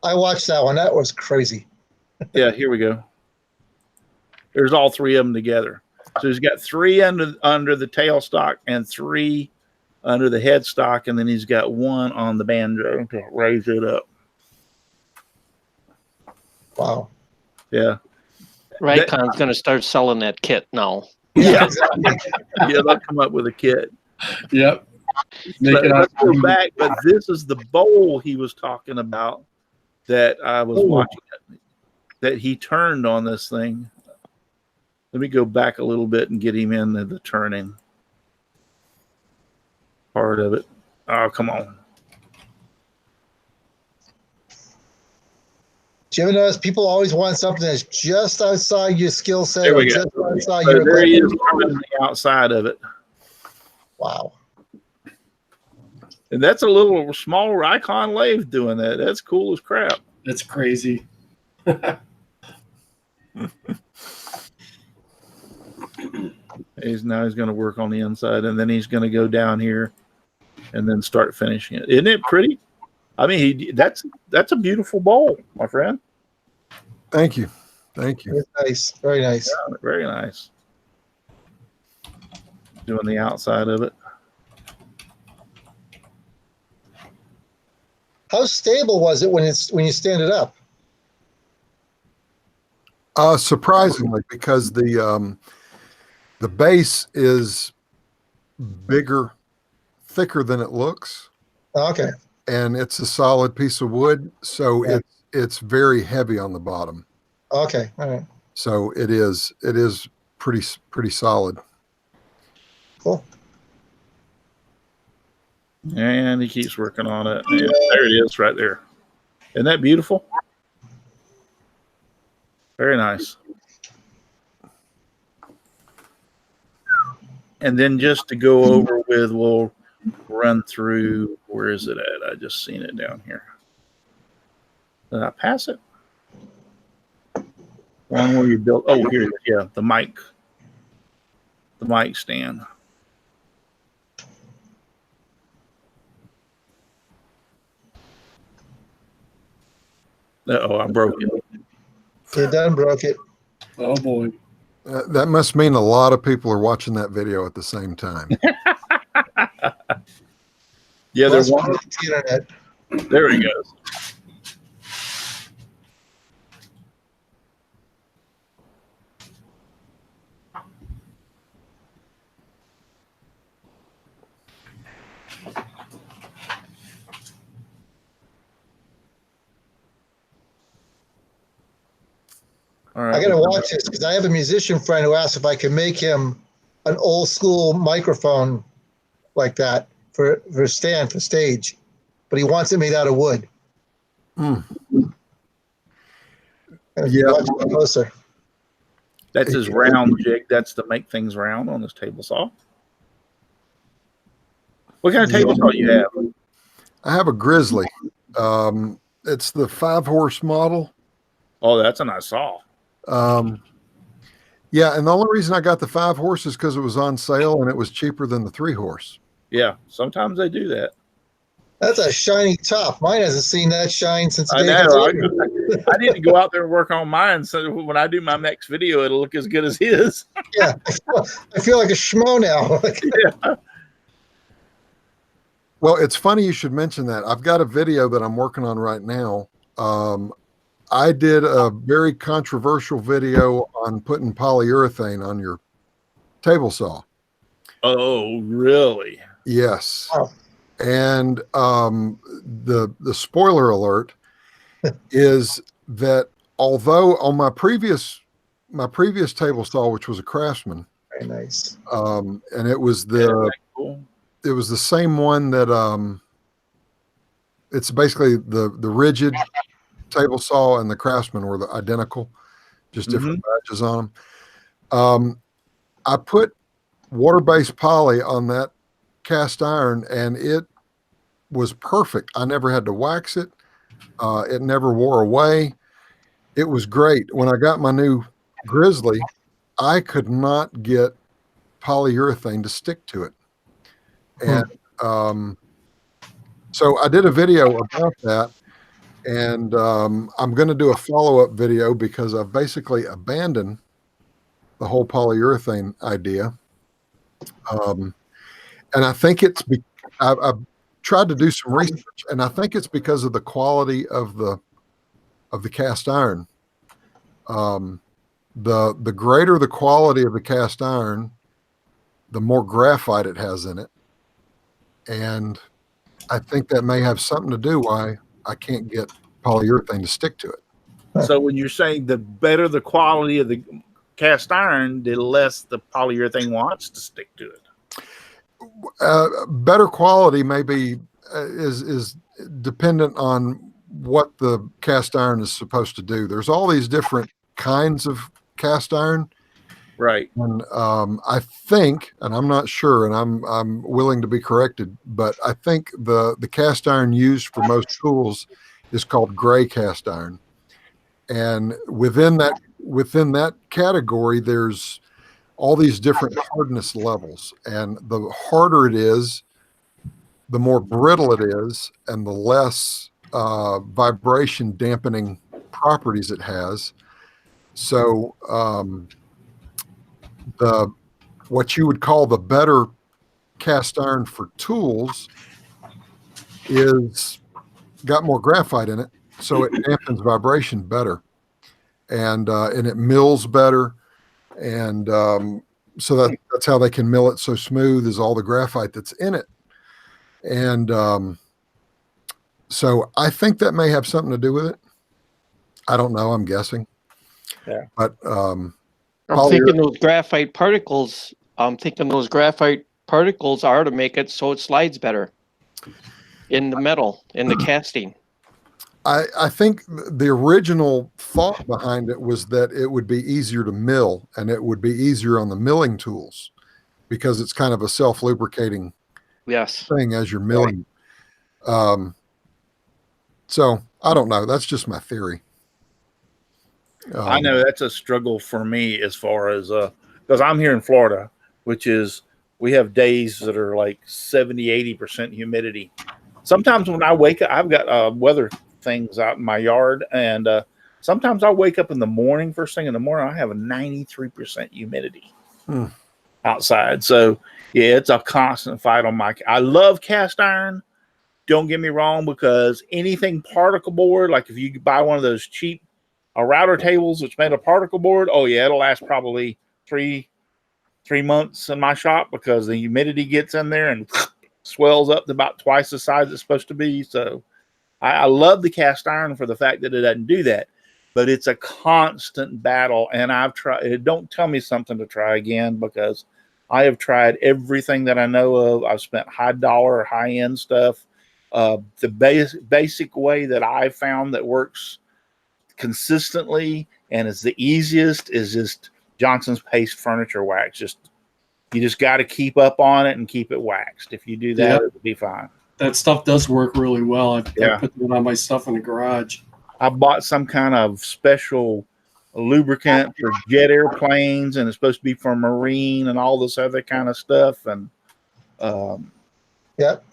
I watched that one. That was crazy. Yeah, here we go. There's all three of them together. So he's got 3 under the tailstock and 3 under the headstock, and then he's got 1 on the banjo to raise it up. Wow. Yeah. Raycon's going to start selling that kit now. Yeah. Exactly. Yeah, they'll come up with a kit. Yep. But let's go back. But this is the bowl he was talking about that I was watching that he turned on this thing. Let me go back a little bit and get him into the turning part of it. Oh, come on. Do you ever notice people always want something that's just outside your skill set? There we or go. Just outside So your there he is equipment? turning the outside of it. Wow. And that's a little small Icon lathe doing that. That's cool as crap. That's crazy. He's going to work on the inside, and then he's going to go down here and then start finishing it. Isn't it pretty? I mean, that's a beautiful bowl, my friend. Thank you. Thank you. It's nice. Very nice. Yeah, very nice. Doing the outside of it. How stable was it when you stand it up? Surprisingly, because the base is bigger, thicker than it looks. Okay. And it's a solid piece of wood, so Yeah. it's very heavy on the bottom. Okay. All right. So it is pretty solid. Cool. And he keeps working on it. And there it is right there. Isn't that beautiful? Very nice. And then just to go over with, we'll run through, where is it at? I just seen it down here. Did I pass it? One where you built, oh, here, yeah, the mic stand. Uh-oh, I broke it. You done broke it. Oh boy. That must mean a lot of people are watching that video at the same time. Yeah, there's Plus, one. the internet. There he goes. All right. I got to watch this because I have a musician friend who asked if I could make him an old school microphone like that for stage, but he wants it made out of wood. Hmm. Yeah. Watch it closer. That's his round jig. That's to make things round on this table saw. What kind of table saw you have? I have a Grizzly. It's the 5-horse model. Oh, that's a nice saw. Yeah, and the only reason I got the 5 horse is because it was on sale and it was cheaper than the 3 horse. Yeah, sometimes they do that. That's a shiny top. Mine hasn't seen that shine since the I day it got know. delivered. I need to go out there and work on mine, so when I do my next video, it'll look as good as his. Yeah, I feel like a schmo now. Yeah. Well, it's funny you should mention that. I've got a video that I'm working on right now. I did a very controversial video on putting polyurethane on your table saw. Oh, really? Yes. Oh. And the spoiler alert is that although on my previous table saw, which was a Craftsman, Very nice. and it was Cool. it was the same one that it's basically the rigid table saw and the Craftsman were the identical, just different badges on them. I put water-based poly on that cast iron and it was perfect. I never had to wax it. It never wore away. It was great. When I got my new Grizzly, I could not get polyurethane to stick to it. And so I did a video about that, and I'm going to do a follow-up video because I've basically abandoned the whole polyurethane idea. And I think I've tried to do some research, and I think it's because of the quality of the cast iron. The greater the quality of the cast iron, the more graphite it has in it. And I think that may have something to do why I can't get polyurethane to stick to it. So when you're saying the better the quality of the cast iron, the less the polyurethane wants to stick to it. Better quality maybe is dependent on what the cast iron is supposed to do. There's all these different kinds of cast iron. Right. And I think, and I'm not sure, and I'm willing to be corrected, but I think the cast iron used for most tools is called gray cast iron. And within that category, there's all these different hardness levels. And the harder it is, the more brittle it is, and the less vibration dampening properties it has. So what you would call the better cast iron for tools is got more graphite in it, so it dampens vibration better, and it mills better, and so that's how they can mill it so smooth, is all the graphite that's in it. And so I think that may have something to do with it. I don't know. I'm guessing. Yeah. But I'm thinking those graphite particles. I'm thinking those graphite particles are to make it so it slides better in the metal, in the casting. I think the original thought behind it was that it would be easier to mill, and it would be easier on the milling tools because it's kind of a self-lubricating thing as you're milling. So I don't know. That's just my theory. I know that's a struggle for me as far as because I'm here in Florida, which is we have days that are like 70-80% humidity. Sometimes when I wake up, I've got weather things out in my yard, and sometimes I'll wake up in the morning, first thing in the morning, I have a 93% humidity outside. So yeah, it's a constant fight on my. I love cast iron. Don't get me wrong, because anything particle board, like if you buy one of those cheap router tables that's made of particle board, oh yeah, it'll last probably three months in my shop because the humidity gets in there and swells up to about twice the size it's supposed to be. So I love the cast iron for the fact that it doesn't do that, but it's a constant battle. And I've tried. Don't tell me something to try again, because I have tried everything that I know of. I've spent high dollar, high end stuff. The basic way that I found that works consistently and is the easiest is just Johnson's paste furniture wax. You just got to keep up on it and keep it waxed. If you do that, it'll be fine. That stuff does work really well. I put it on my stuff in the garage. I bought some kind of special lubricant for jet airplanes, and it's supposed to be for marine and all this other kind of stuff. And Yep.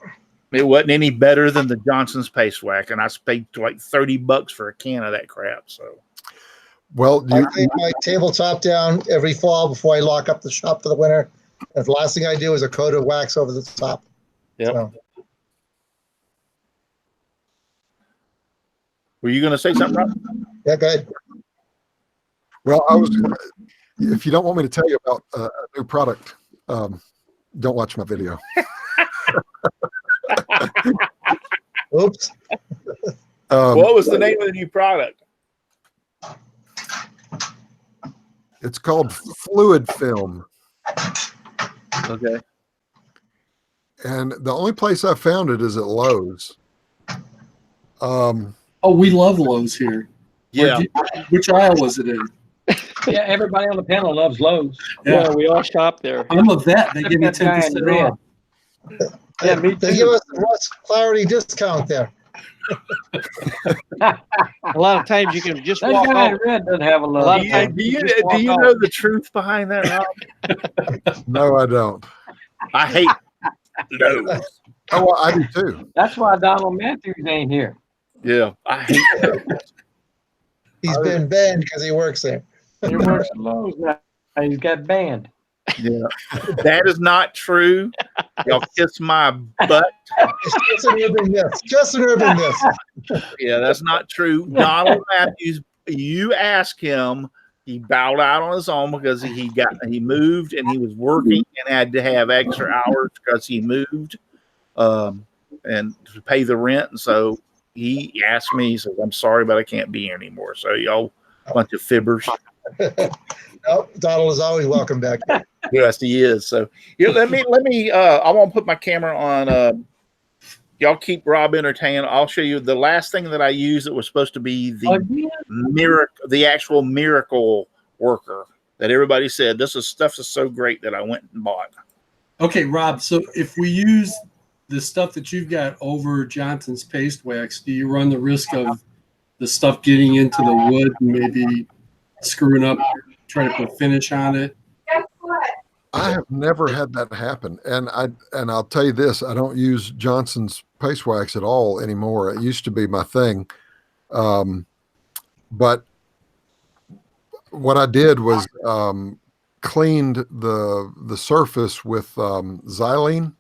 it wasn't any better than the Johnson's Paste Wax, and I paid like $30 for a can of that crap. So, Well, I clean my tabletop down every fall before I lock up the shop for the winter. And the last thing I do is a coat of wax over the top. yeah. So, Were you going to say something, Rob? yeah, good. well, if you don't want me to tell you about a new product, don't watch my video. Oops. What was the name of the new product? It's called fluid film. Okay. And the only place I found it is at Lowe's. Oh, we love Lowe's here. Yeah. Which aisle was it in? Yeah, everybody on the panel loves Lowe's. Yeah, we all shop there. I'm a vet. They give me That guy in 10% red. off. Yeah, me They too. give us the Russ Clarity discount there. A lot of times you can just That walk guy in out. red doesn't have a A lot love. of times Do you you, just walk do you out. know the truth behind that, Rob? No, I don't. I hate Lowe's. Oh, well, I do too. That's why Donald Matthews ain't here. Yeah, I hate Lowe's. He's been banned because he works there. He works at Lowe's now. He's got banned. Yeah, that is not true. Y'all kiss my butt. It's just an urban myth. Just an urban myth. Yeah, that's not true. Donald Matthews, you ask him, he bowed out on his own because he moved and he was working and had to have extra hours because he moved and to pay the rent. And so he asked me, he says, I'm sorry, but I can't be here anymore. So y'all bunch of fibbers. No, Donald is always welcome back. Yes, he is. So here, let me I won't put my camera on. Y'all keep Rob entertained. I'll show you the last thing that I used that was supposed to be the actual miracle worker that everybody said this stuff is so great that I went and bought. Okay, Rob. So if we use the stuff that you've got over Johnson's Paste Wax, do you run the risk of the stuff getting into the wood and maybe screwing up, trying to put finish on it? I have never had that happen, and I'll tell you this: I don't use Johnson's Paste Wax at all anymore. It used to be my thing, but what I did was cleaned the surface with xylene,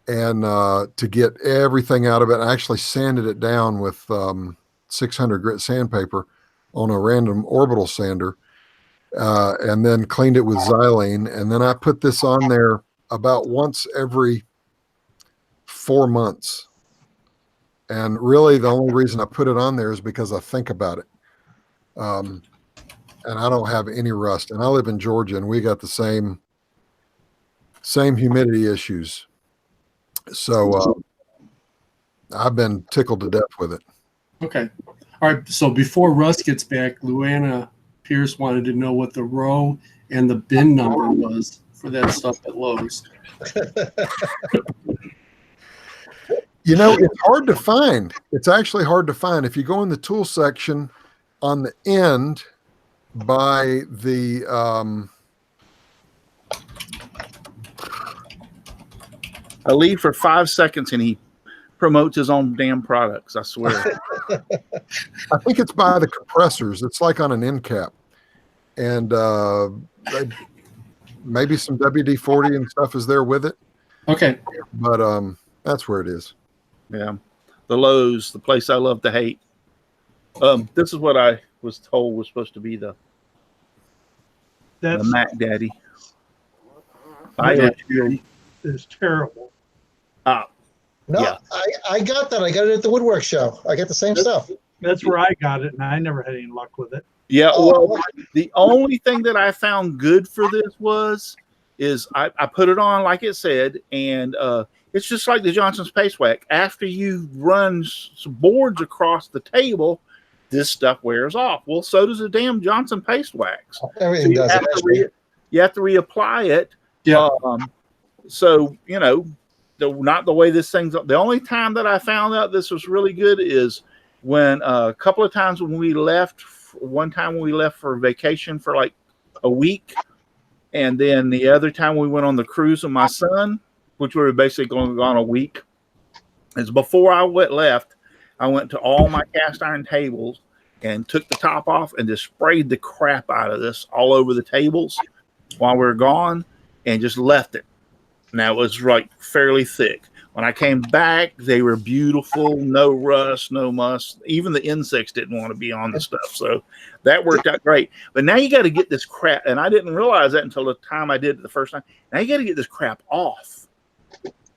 and to get everything out of it, I actually sanded it down with 600 grit sandpaper on a random orbital sander. And then cleaned it with xylene. And then I put this on there about once every 4 months. And really the only reason I put it on there is because I think about it. And I don't have any rust. And I live in Georgia and we got the same humidity issues. So I've been tickled to death with it. Okay. All right. So before Russ gets back, Luana Pierce wanted to know what the row and the bin number was for that stuff at Lowe's. You know, it's hard to find. It's actually hard to find. If you go in the tool section on the end by the I leave for 5 seconds and he promotes his own damn products. I swear. I think it's by the compressors. It's like on an end cap, and maybe some WD-40 and stuff is there with it. Okay, but that's where it is. Yeah, the Lowe's, the place I love to hate. This is what I was told was supposed to be the Mac Daddy. Is terrible. No, Yeah. I got that. I got it at the woodwork show. I got the same stuff. That's where I got it, and I never had any luck with it. Yeah, Oh, well, the only thing that I found good for this is I put it on like it said, and it's just like the Johnson's Paste Wax. After you run some boards across the table, this stuff wears off. Well, so does the damn Johnson Paste Wax. Everything does it. You have to reapply it. Yeah. So, you know, not the way this thing's. The only time that I found out this was really good is when a couple of times when we left, one time when we left for vacation for like a week, and then the other time we went on the cruise with my son, which we were basically going on a week, is before I left, I went to all my cast iron tables and took the top off and just sprayed the crap out of this all over the tables while we were gone and just left it. Now it was like fairly thick. When I came back, they were beautiful, no rust, no muss. Even the insects didn't want to be on the stuff. So that worked out great. But now you got to get this crap, and I didn't realize that until the time I did it the first time. Now you got to get this crap off.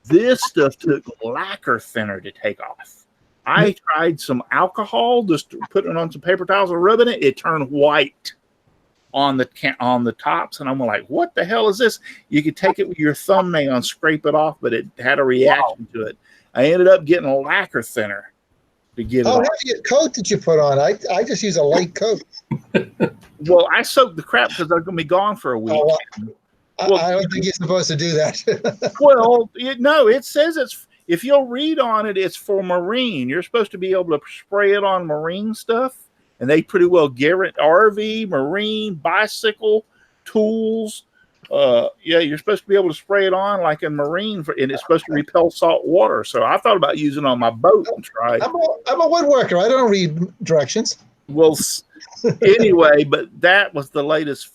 This stuff took lacquer thinner to take off. I tried some alcohol, just putting it on some paper towels and rubbing it. It turned white on the tops, and I'm like, what the hell is this? You could take it with your thumbnail and scrape it off, but it had a reaction to it. I ended up getting a lacquer thinner to get it off. What coat did you put on? I just use a light coat. Well, I soaked the crap because I'm going to be gone for a week. I don't think you're supposed to do that. Well, no, it says if you'll read on it, it's for marine. You're supposed to be able to spray it on marine stuff. And they pretty well guarantee RV, marine, bicycle, tools. You're supposed to be able to spray it on like in marine, and it's supposed to repel salt water. So I thought about using it on my boat and try. I'm a woodworker. I don't read directions. Well, anyway, but that was the latest.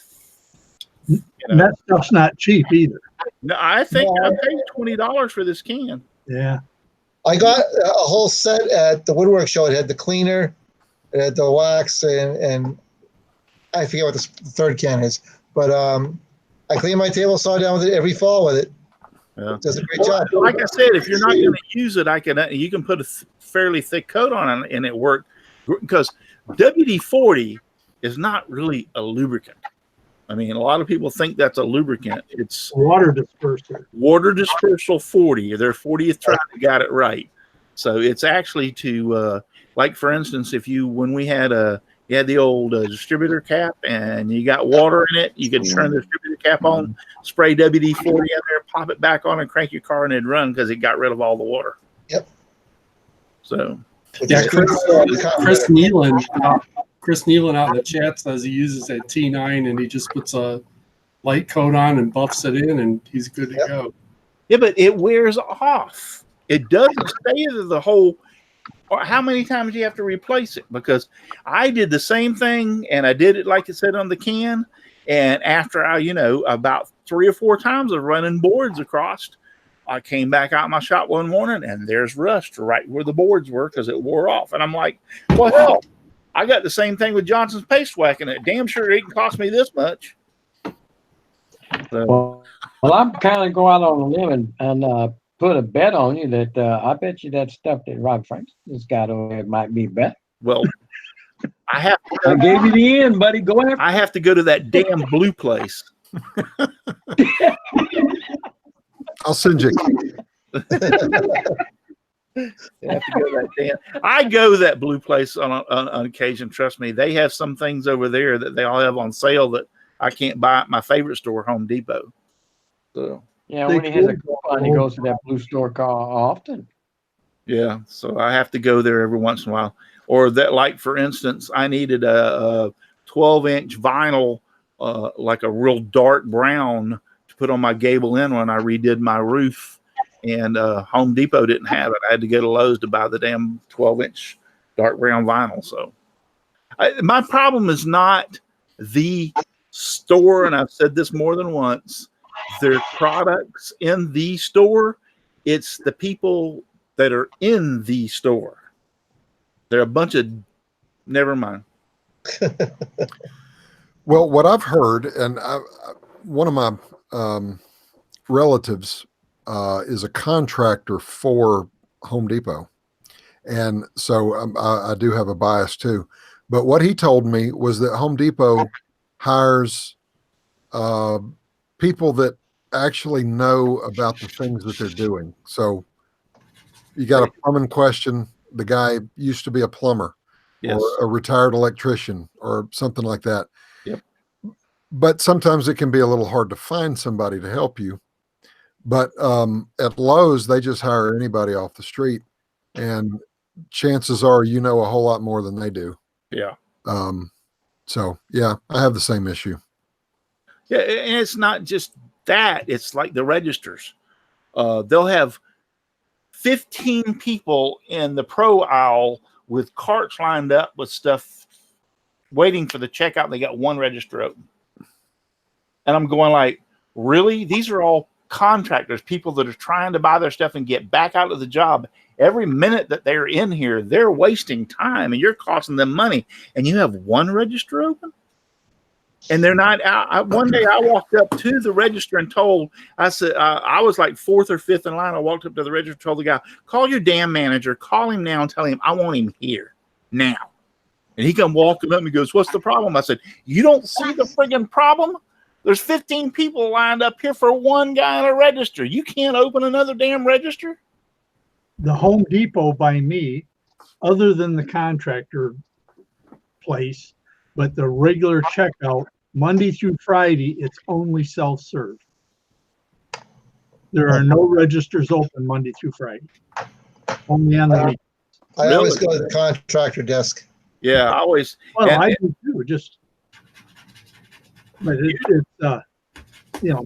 That stuff's not cheap either. No, I think I paid $20 for this can. Yeah. I got a whole set at the woodwork show. It had the cleaner. It had the wax, and I forget what the third can is. But I clean my table saw down with it every fall with it. Yeah. It does a great job. Like I said, if you're not going to use it, you can put a fairly thick coat on it, and it worked. Because WD-40 is not really a lubricant. I mean, a lot of people think that's a lubricant. It's water disperser. Water dispersal 40. Their 40th try got it right. So it's actually to like, for instance, when we had you had the old distributor cap and you got water in it, you could turn the distributor cap on, spray WD-40 in there, pop it back on, and crank your car, and it'd run because it got rid of all the water. Yep. So yeah, Chris Nealon out in the chat says he uses that T9 and he just puts a light coat on and buffs it in, and he's good to go. Yeah, but it wears off. It doesn't stay the whole. How many times do you have to replace it? Because I did the same thing, and I did it like it said on the can. And after about 3 or 4 times of running boards across, I came back out my shop one morning, and there's rust right where the boards were because it wore off. And I'm like, well, hell, I got the same thing with Johnson's paste whacking it. Damn sure it didn't cost me this much. So. Well, I'm kind of go out on a limb and put a bet on you that I bet you that stuff that Robb Franklin's got over there might be better. Well, I gave you the end, buddy. Go ahead. I have to go to that damn blue place. I'll send you. I go to that blue place on occasion. Trust me, they have some things over there that they all have on sale that I can't buy at my favorite store, Home Depot. So. Yeah, when he has a coupon, he goes to that blue store often. Yeah, so I have to go there every once in a while. Or that, like, for instance, I needed a 12-inch vinyl, like a real dark brown, to put on my gable end when I redid my roof. And Home Depot didn't have it. I had to go to Lowe's to buy the damn 12-inch dark brown vinyl. So my problem is not the store, and I've said this more than once, their products in the store. It's the people that are in the store. They're a bunch of never mind. Well, what I've heard, and one of my relatives is a contractor for Home Depot, and so I do have a bias too. But what he told me was that Home Depot hires people that actually know about the things that they're doing. So you got a plumbing question, the guy used to be a plumber, yes, or a retired electrician or something like that. Yep. But sometimes it can be a little hard to find somebody to help you. But at Lowe's, they just hire anybody off the street. And chances are you know a whole lot more than they do. Yeah. So yeah, I have the same issue. Yeah, and it's not just that. It's like the registers. They'll have 15 people in the pro aisle with carts lined up with stuff waiting for the checkout. They got one register open. And I'm going like, really? These are all contractors, people that are trying to buy their stuff and get back out of the job. Every minute that they're in here, they're wasting time and you're costing them money. And you have one register open? And they're not out. One day I walked up to the register and I said, I was like fourth or fifth in line. I walked up to the register, told the guy, call your damn manager, call him now and tell him I want him here now. And he come walking up and he goes, what's the problem? I said, you don't see the friggin' problem? There's 15 people lined up here for one guy in a register. You can't open another damn register? The Home Depot by me, other than the contractor place, but the regular checkout, Monday through Friday, it's only self-serve. There are no registers open Monday through Friday. Only on the week. I always go to the contractor desk. Yeah, I always. Well, I do too. But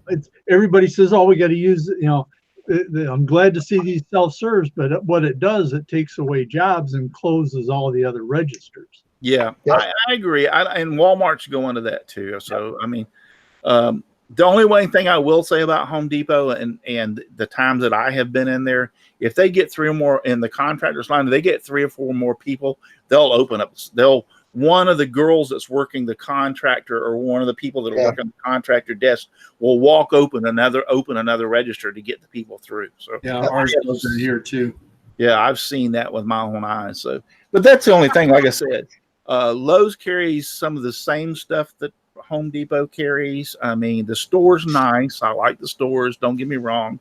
it's everybody says, oh, we got to use, I'm glad to see these self-serves, but what it does, it takes away jobs and closes all the other registers. Yeah, I agree. And Walmart's going to that too. So, I mean, the only thing I will say about Home Depot and the times that I have been in there, if they get 3 or more in the contractor's line, they get 3 or 4 more people, they'll open up. One of the girls that's working the contractor or one of the people that are working the contractor desk will open another register to get the people through. So yeah, ours goes in here too. Yeah, I've seen that with my own eyes. So, but that's the only thing. Like I said, Lowe's carries some of the same stuff that Home Depot carries. I mean, the store's nice. I like the stores. Don't get me wrong.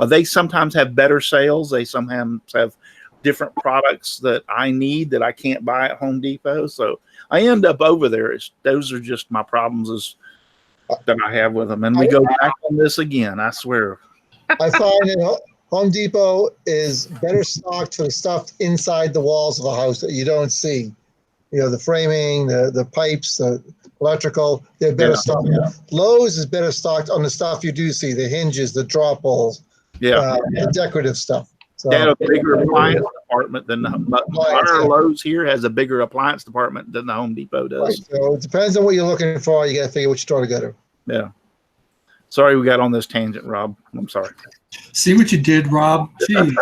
They sometimes have better sales. They sometimes have different products that I need that I can't buy at Home Depot. So I end up over there. Those are just my problems that I have with them. And we go back on this again, I swear. I find that Home Depot is better stocked for the stuff inside the walls of a house that you don't see. The framing, the pipes, the electrical, they're better stocked. Yeah. Lowe's is better stocked on the stuff you do see, the hinges, the drop holes, the decorative stuff. So, they have a bigger appliance department than our Lowe's here has a bigger appliance department than the Home Depot does. Right, so it depends on what you're looking for. You got to figure which store to go to. Yeah. Sorry we got on this tangent, Rob. I'm sorry. See what you did, Rob? Jeez.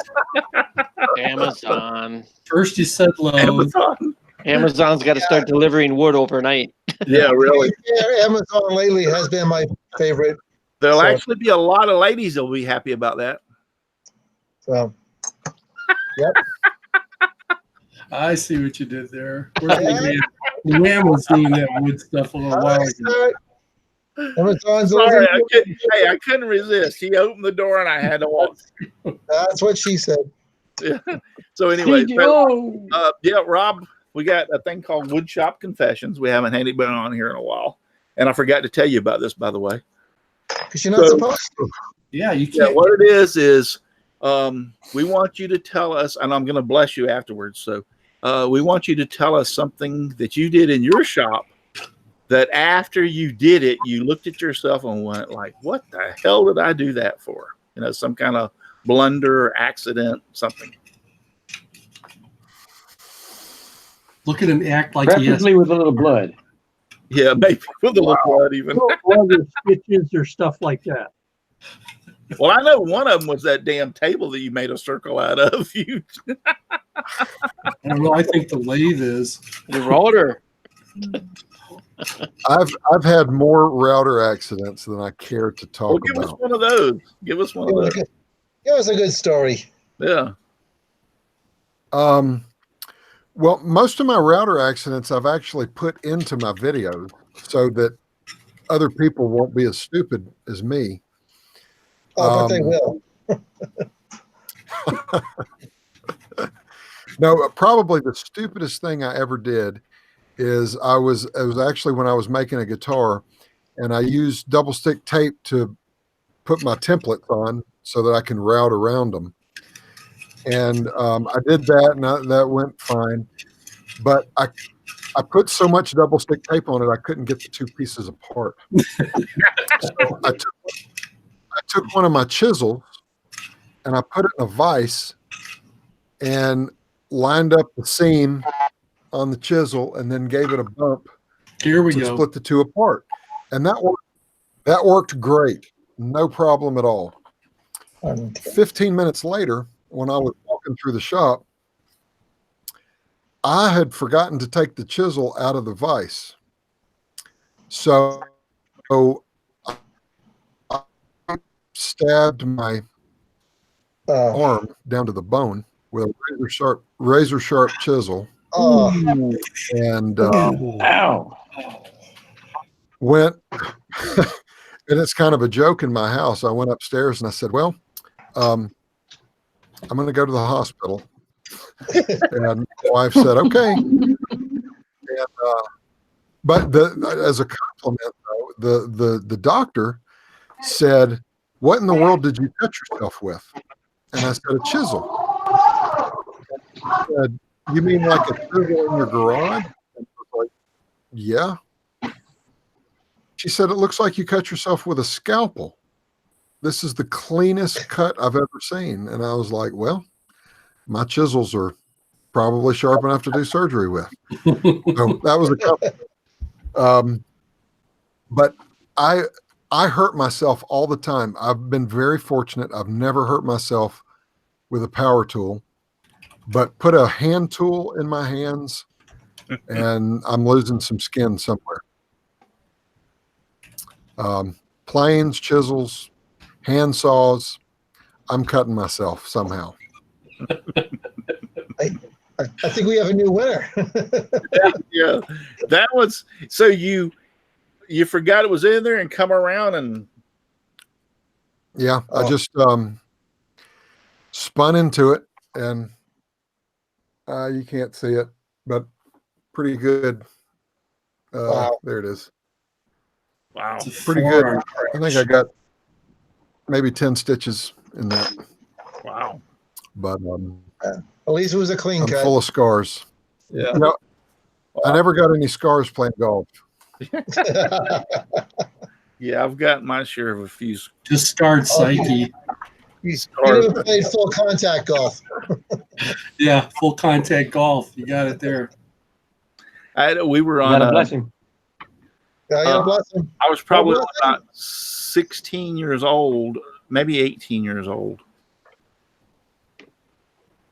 Amazon. First you said Lowe's. Amazon's got to start delivering wood overnight. Yeah, really. Yeah, Amazon lately has been my favorite. There'll actually be a lot of ladies that'll be happy about that. So, yep. I see what you did there. Wham was doing that wood stuff a little while ago. Amazon's sorry, I couldn't resist. He opened the door and I had to walk. That's what she said. Yeah. So anyway, Rob, we got a thing called Wood Shop Confessions. We haven't had anybody on here in a while. And I forgot to tell you about this, by the way. Because you're not supposed to. Yeah, you can't. Yeah, what it is we want you to tell us, and I'm going to bless you afterwards. So we want you to tell us something that you did in your shop that after you did it, you looked at yourself and went like, what the hell did I do that for? Some kind of blunder or accident, something. Look at him act like preferably with a little blood. Yeah, maybe with a little blood even. Or the stitches or stuff like that. Well, I know one of them was that damn table that you made a circle out of. I don't know. I think the lathe is the router. I've had more router accidents than I care to talk give about. Us one of those. Give us one of those. It was a good story. Yeah. Well, most of my router accidents I've actually put into my videos so that other people won't be as stupid as me. Oh, but they will. No, probably the stupidest thing I ever did is it was actually when I was making a guitar, and I used double stick tape to put my templates on so that I can route around them. And I did that, and that went fine. But I put so much double stick tape on it, I couldn't get the two pieces apart. So I took one of my chisels and I put it in a vise and lined up the seam on the chisel and then gave it a bump. Here we to go. split the two apart. And that worked great. No problem at all. 15 minutes later, when I was walking through the shop, I had forgotten to take the chisel out of the vise. So I stabbed my arm down to the bone with a razor sharp chisel. Oh, And Ow. went, and it's kind of a joke in my house. I went upstairs and I said, well, I'm going to go to the hospital. And my wife said, okay. And, but as a compliment, though, the doctor said, what in the world did you cut yourself with? And I said, a chisel. She said, you mean like a chisel in your garage? And I was like, yeah. She said, it looks like you cut yourself with a scalpel. This is the cleanest cut I've ever seen. And I was like, well, my chisels are probably sharp enough to do surgery with. So that was a compliment. But I hurt myself all the time. I've been very fortunate. I've never hurt myself with a power tool, but put a hand tool in my hands and I'm losing some skin somewhere. Planes, chisels, hand saws, I'm cutting myself somehow. I think we have a new winner. Yeah. That was, so you forgot it was in there and come around and. Yeah. I just spun into it and you can't see it, but pretty good. Wow. There it is. Wow. Pretty good. I think I got maybe 10 stitches in that. Wow. But At least it was a clean I'm cut. full of scars. Yeah. You know, I never got any scars playing golf. Yeah, I've got my share of a few. Just scarred psyche. You never played full contact golf. Yeah, full contact golf. You got it there. We were You on gotta bless him. God bless him. I was probably about 16 years old, maybe 18 years old.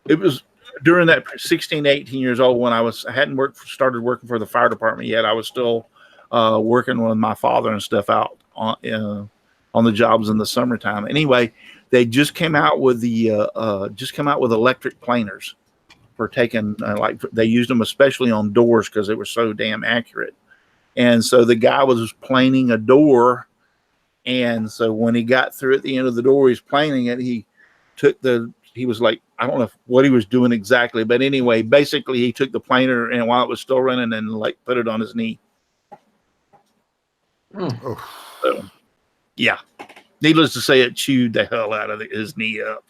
It was during that 16, 18 years old when I hadn't started working for the fire department yet. I was still working with my father and stuff out on the jobs in the summertime. Anyway, they just came out with electric planers for taking they used them especially on doors because they were so damn accurate. And so the guy was planing a door, and so when he got through at the end of the door, he's planing it. He was like, I don't know what he was doing exactly, but anyway, basically he took the planer and while it was still running and like put it on his knee. So, yeah, needless to say, it chewed the hell out of his knee up.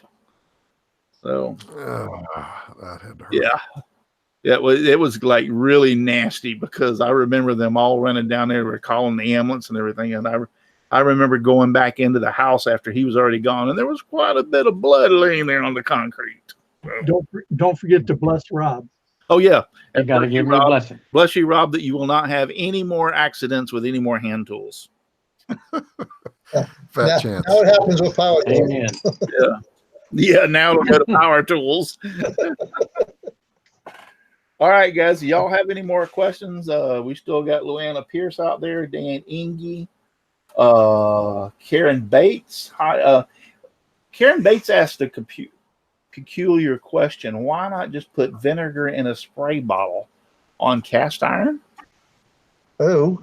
So that had to hurt. Yeah, it was like really nasty because I remember them all running down there, were calling the ambulance and everything, and I remember going back into the house after he was already gone, and there was quite a bit of blood laying there on the concrete. So. Don't forget to bless Rob. Oh yeah, You gotta give him a blessing. Bless you, Rob, that you will not have any more accidents with any more hand tools. Fat chance. Now it happens with power tools. Amen. Yeah. Now we'll go to power tools. All right, guys. Do y'all have any more questions? We still got Luana Pierce out there, Dan Inge, Karen Bates. Hi, Karen Bates asked a peculiar question. Why not just put vinegar in a spray bottle on cast iron? Oh.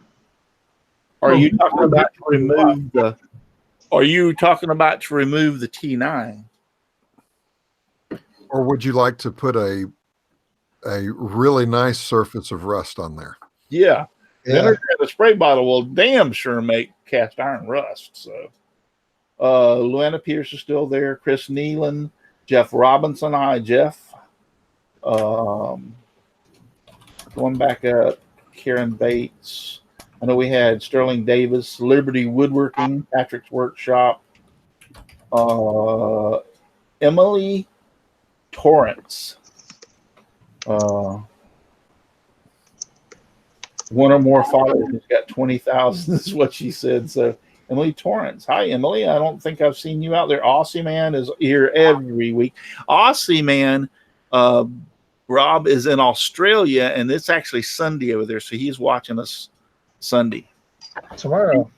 Are you talking about to remove the? Are you talking about to remove the T9? Or would you like to put a really nice surface of rust on there? Yeah. Vinegar in a spray bottle will damn sure make cast iron rust. So, Luana Pierce is still there. Chris Nealon, Jeff Robinson. Hi, Jeff. Going back up, Karen Bates. I know we had Sterling Davis, Liberty Woodworking, Patrick's Workshop, Emily Torrance. One or more followers has got 20,000 is what she said. So Emily Torrance. Hi, Emily. I don't think I've seen you out there. Aussie Man is here every week. Aussie Man, Rob is in Australia, and it's actually Sunday over there, so he's watching us Sunday. Tomorrow.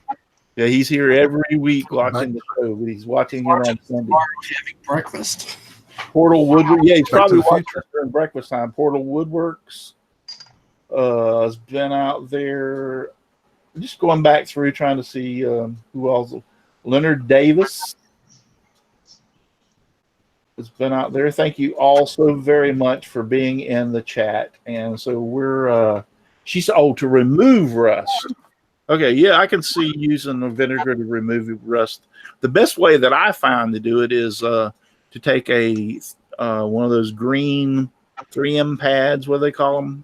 Yeah, he's here every week watching the show, but he's watching it on Sunday. Having breakfast. Portal Woodworks. Yeah, he's Back to probably the watching Future. us during breakfast time. Portal Woodworks has been out there. Just going back through trying to see who else. Leonard Davis has been out there. Thank you all so very much for being in the chat. And so we're she's to remove rust. Okay, yeah, I can see using the vinegar to remove rust. The best way that I find to do it is to take a one of those green 3M pads, what do they call them?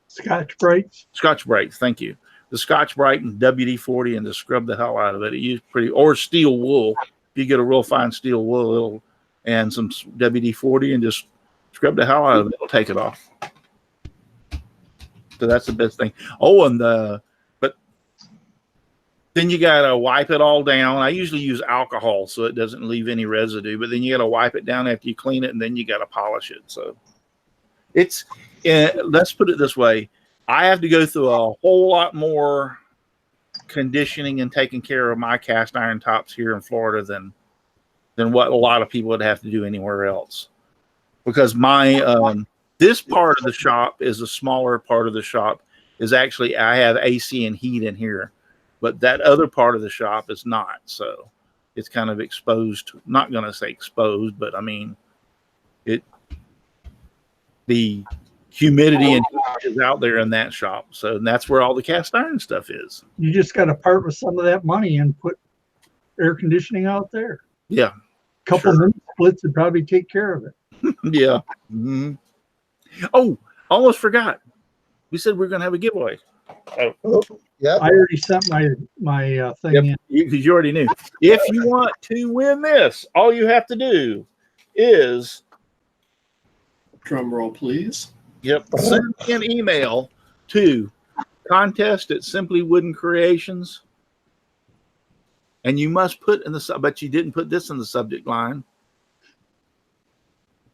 Scotch Brites. Scotch Brites, thank you. The Scotch Brite and WD-40 and just scrub the hell out of it. It used pretty, or steel wool. If you get a real fine steel wool, and some WD-40 and just scrub the hell out of it, it'll take it off. So that's the best thing. Oh, and but then you gotta wipe it all down. I usually use alcohol so it doesn't leave any residue, but then you gotta wipe it down after you clean it, and then you gotta polish it. So it's, let's put it this way. I have to go through a whole lot more conditioning and taking care of my cast iron tops here in Florida than what a lot of people would have to do anywhere else. Because my this part of the shop is a smaller part of the shop. Is actually, I have AC and heat in here, but that other part of the shop is not. So it's kind of exposed. Not going to say exposed, but I mean, the humidity and heat is out there in that shop. So that's where all the cast iron stuff is. You just got to part with some of that money and put air conditioning out there. Yeah. Couple minute splits would probably take care of it. Yeah. Mm-hmm. Oh, almost forgot. We said we are going to have a giveaway. Oh, yeah. I already sent my thing in. Because you already knew. If you want to win this, all you have to do is Drum roll, please. send me an email to contest@simplywoodencreations, and you must put in the but you didn't put this in the subject line.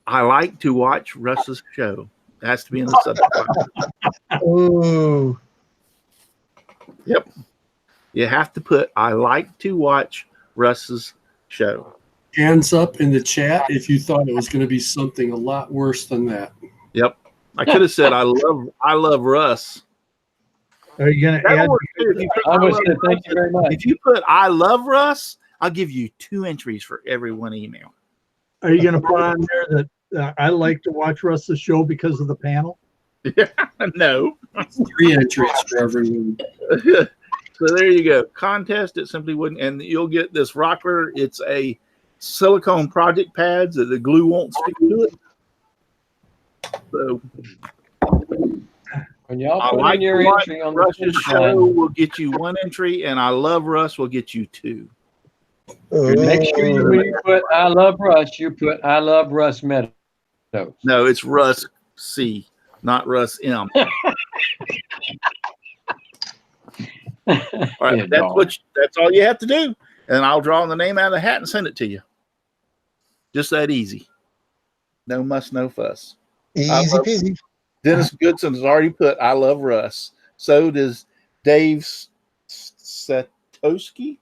I like to watch Russ's show. It has to be in the subject line. Ooh. Yep. You have to put I like to watch Russ's show. Hands up in the chat if you thought it was going to be something a lot worse than that. Yep. I could have said I love Russ. Are you going to That'll add? work too. If you put, I would love say thank Russ, you very much. if you put I love Russ, I'll give you 2 entries for every one email. Are you going to put on there that I like to watch Russ's show because of the panel? No. 3 entries for everyone. So there you go. Contest at Simply Wooden, and you'll get this rocker. It's a silicone project pads that the glue won't stick to it. So When y'all I put like in your to watch entry on the Russ's finish show line, will get you 1 entry, and I love Russ will get you 2. make sure you, when you put I love Russ, you put I love Russ Meadows. No, it's Russ C, not Russ M. All right, Yeah, that's all you have to do, and I'll draw the name out of the hat and send it to you. Just that easy. No muss, no fuss. Easy peasy. Dennis Goodson has already put I love Russ. So does Dave Satoski.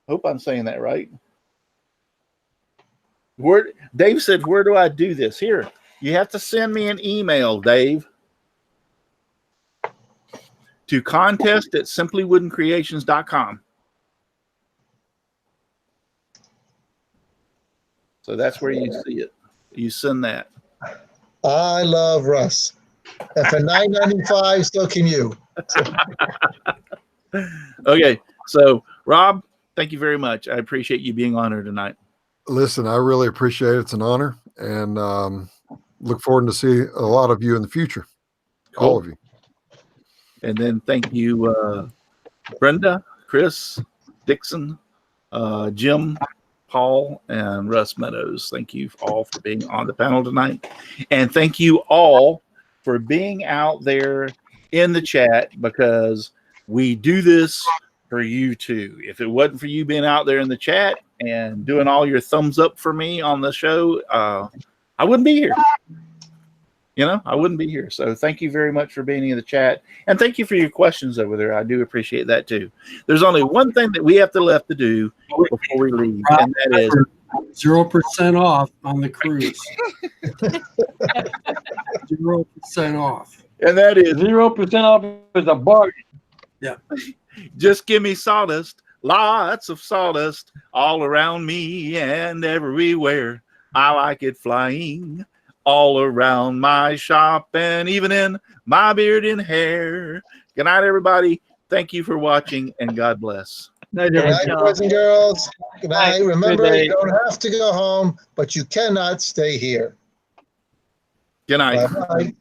Hope I'm saying that right. Dave said, where do I do this? Here, you have to send me an email, Dave, to contest@simplywoodencreations.com. So that's where you see it. You send that. I love Russ. And for $9.95, so can you. Okay, so Rob, thank you very much. I appreciate you being on here tonight. Listen, I really appreciate it. It's an honor, and look forward to see a lot of you in the future. Cool. All of you. And then thank you, Brenda, Chris, Dickson, Jim, Paul, and Russ Meadows. Thank you all for being on the panel tonight. And thank you all for being out there in the chat, because we do this for you too. If it wasn't for you being out there in the chat and doing all your thumbs up for me on the show, I wouldn't be here. I wouldn't be here. So thank you very much for being in the chat. And thank you for your questions over there. I do appreciate that too. There's only one thing that we have left to do before we leave, and that is 0% off on the cruise. 0% off. And that is 0% off is a bargain. Yeah. Just give me sawdust, lots of sawdust all around me and everywhere. I like it flying all around my shop and even in my beard and hair. Good night, everybody. Thank you for watching, and God bless. Good night, boys and girls. Good night. Remember, you don't have to go home, but you cannot stay here. Good night. Bye-bye.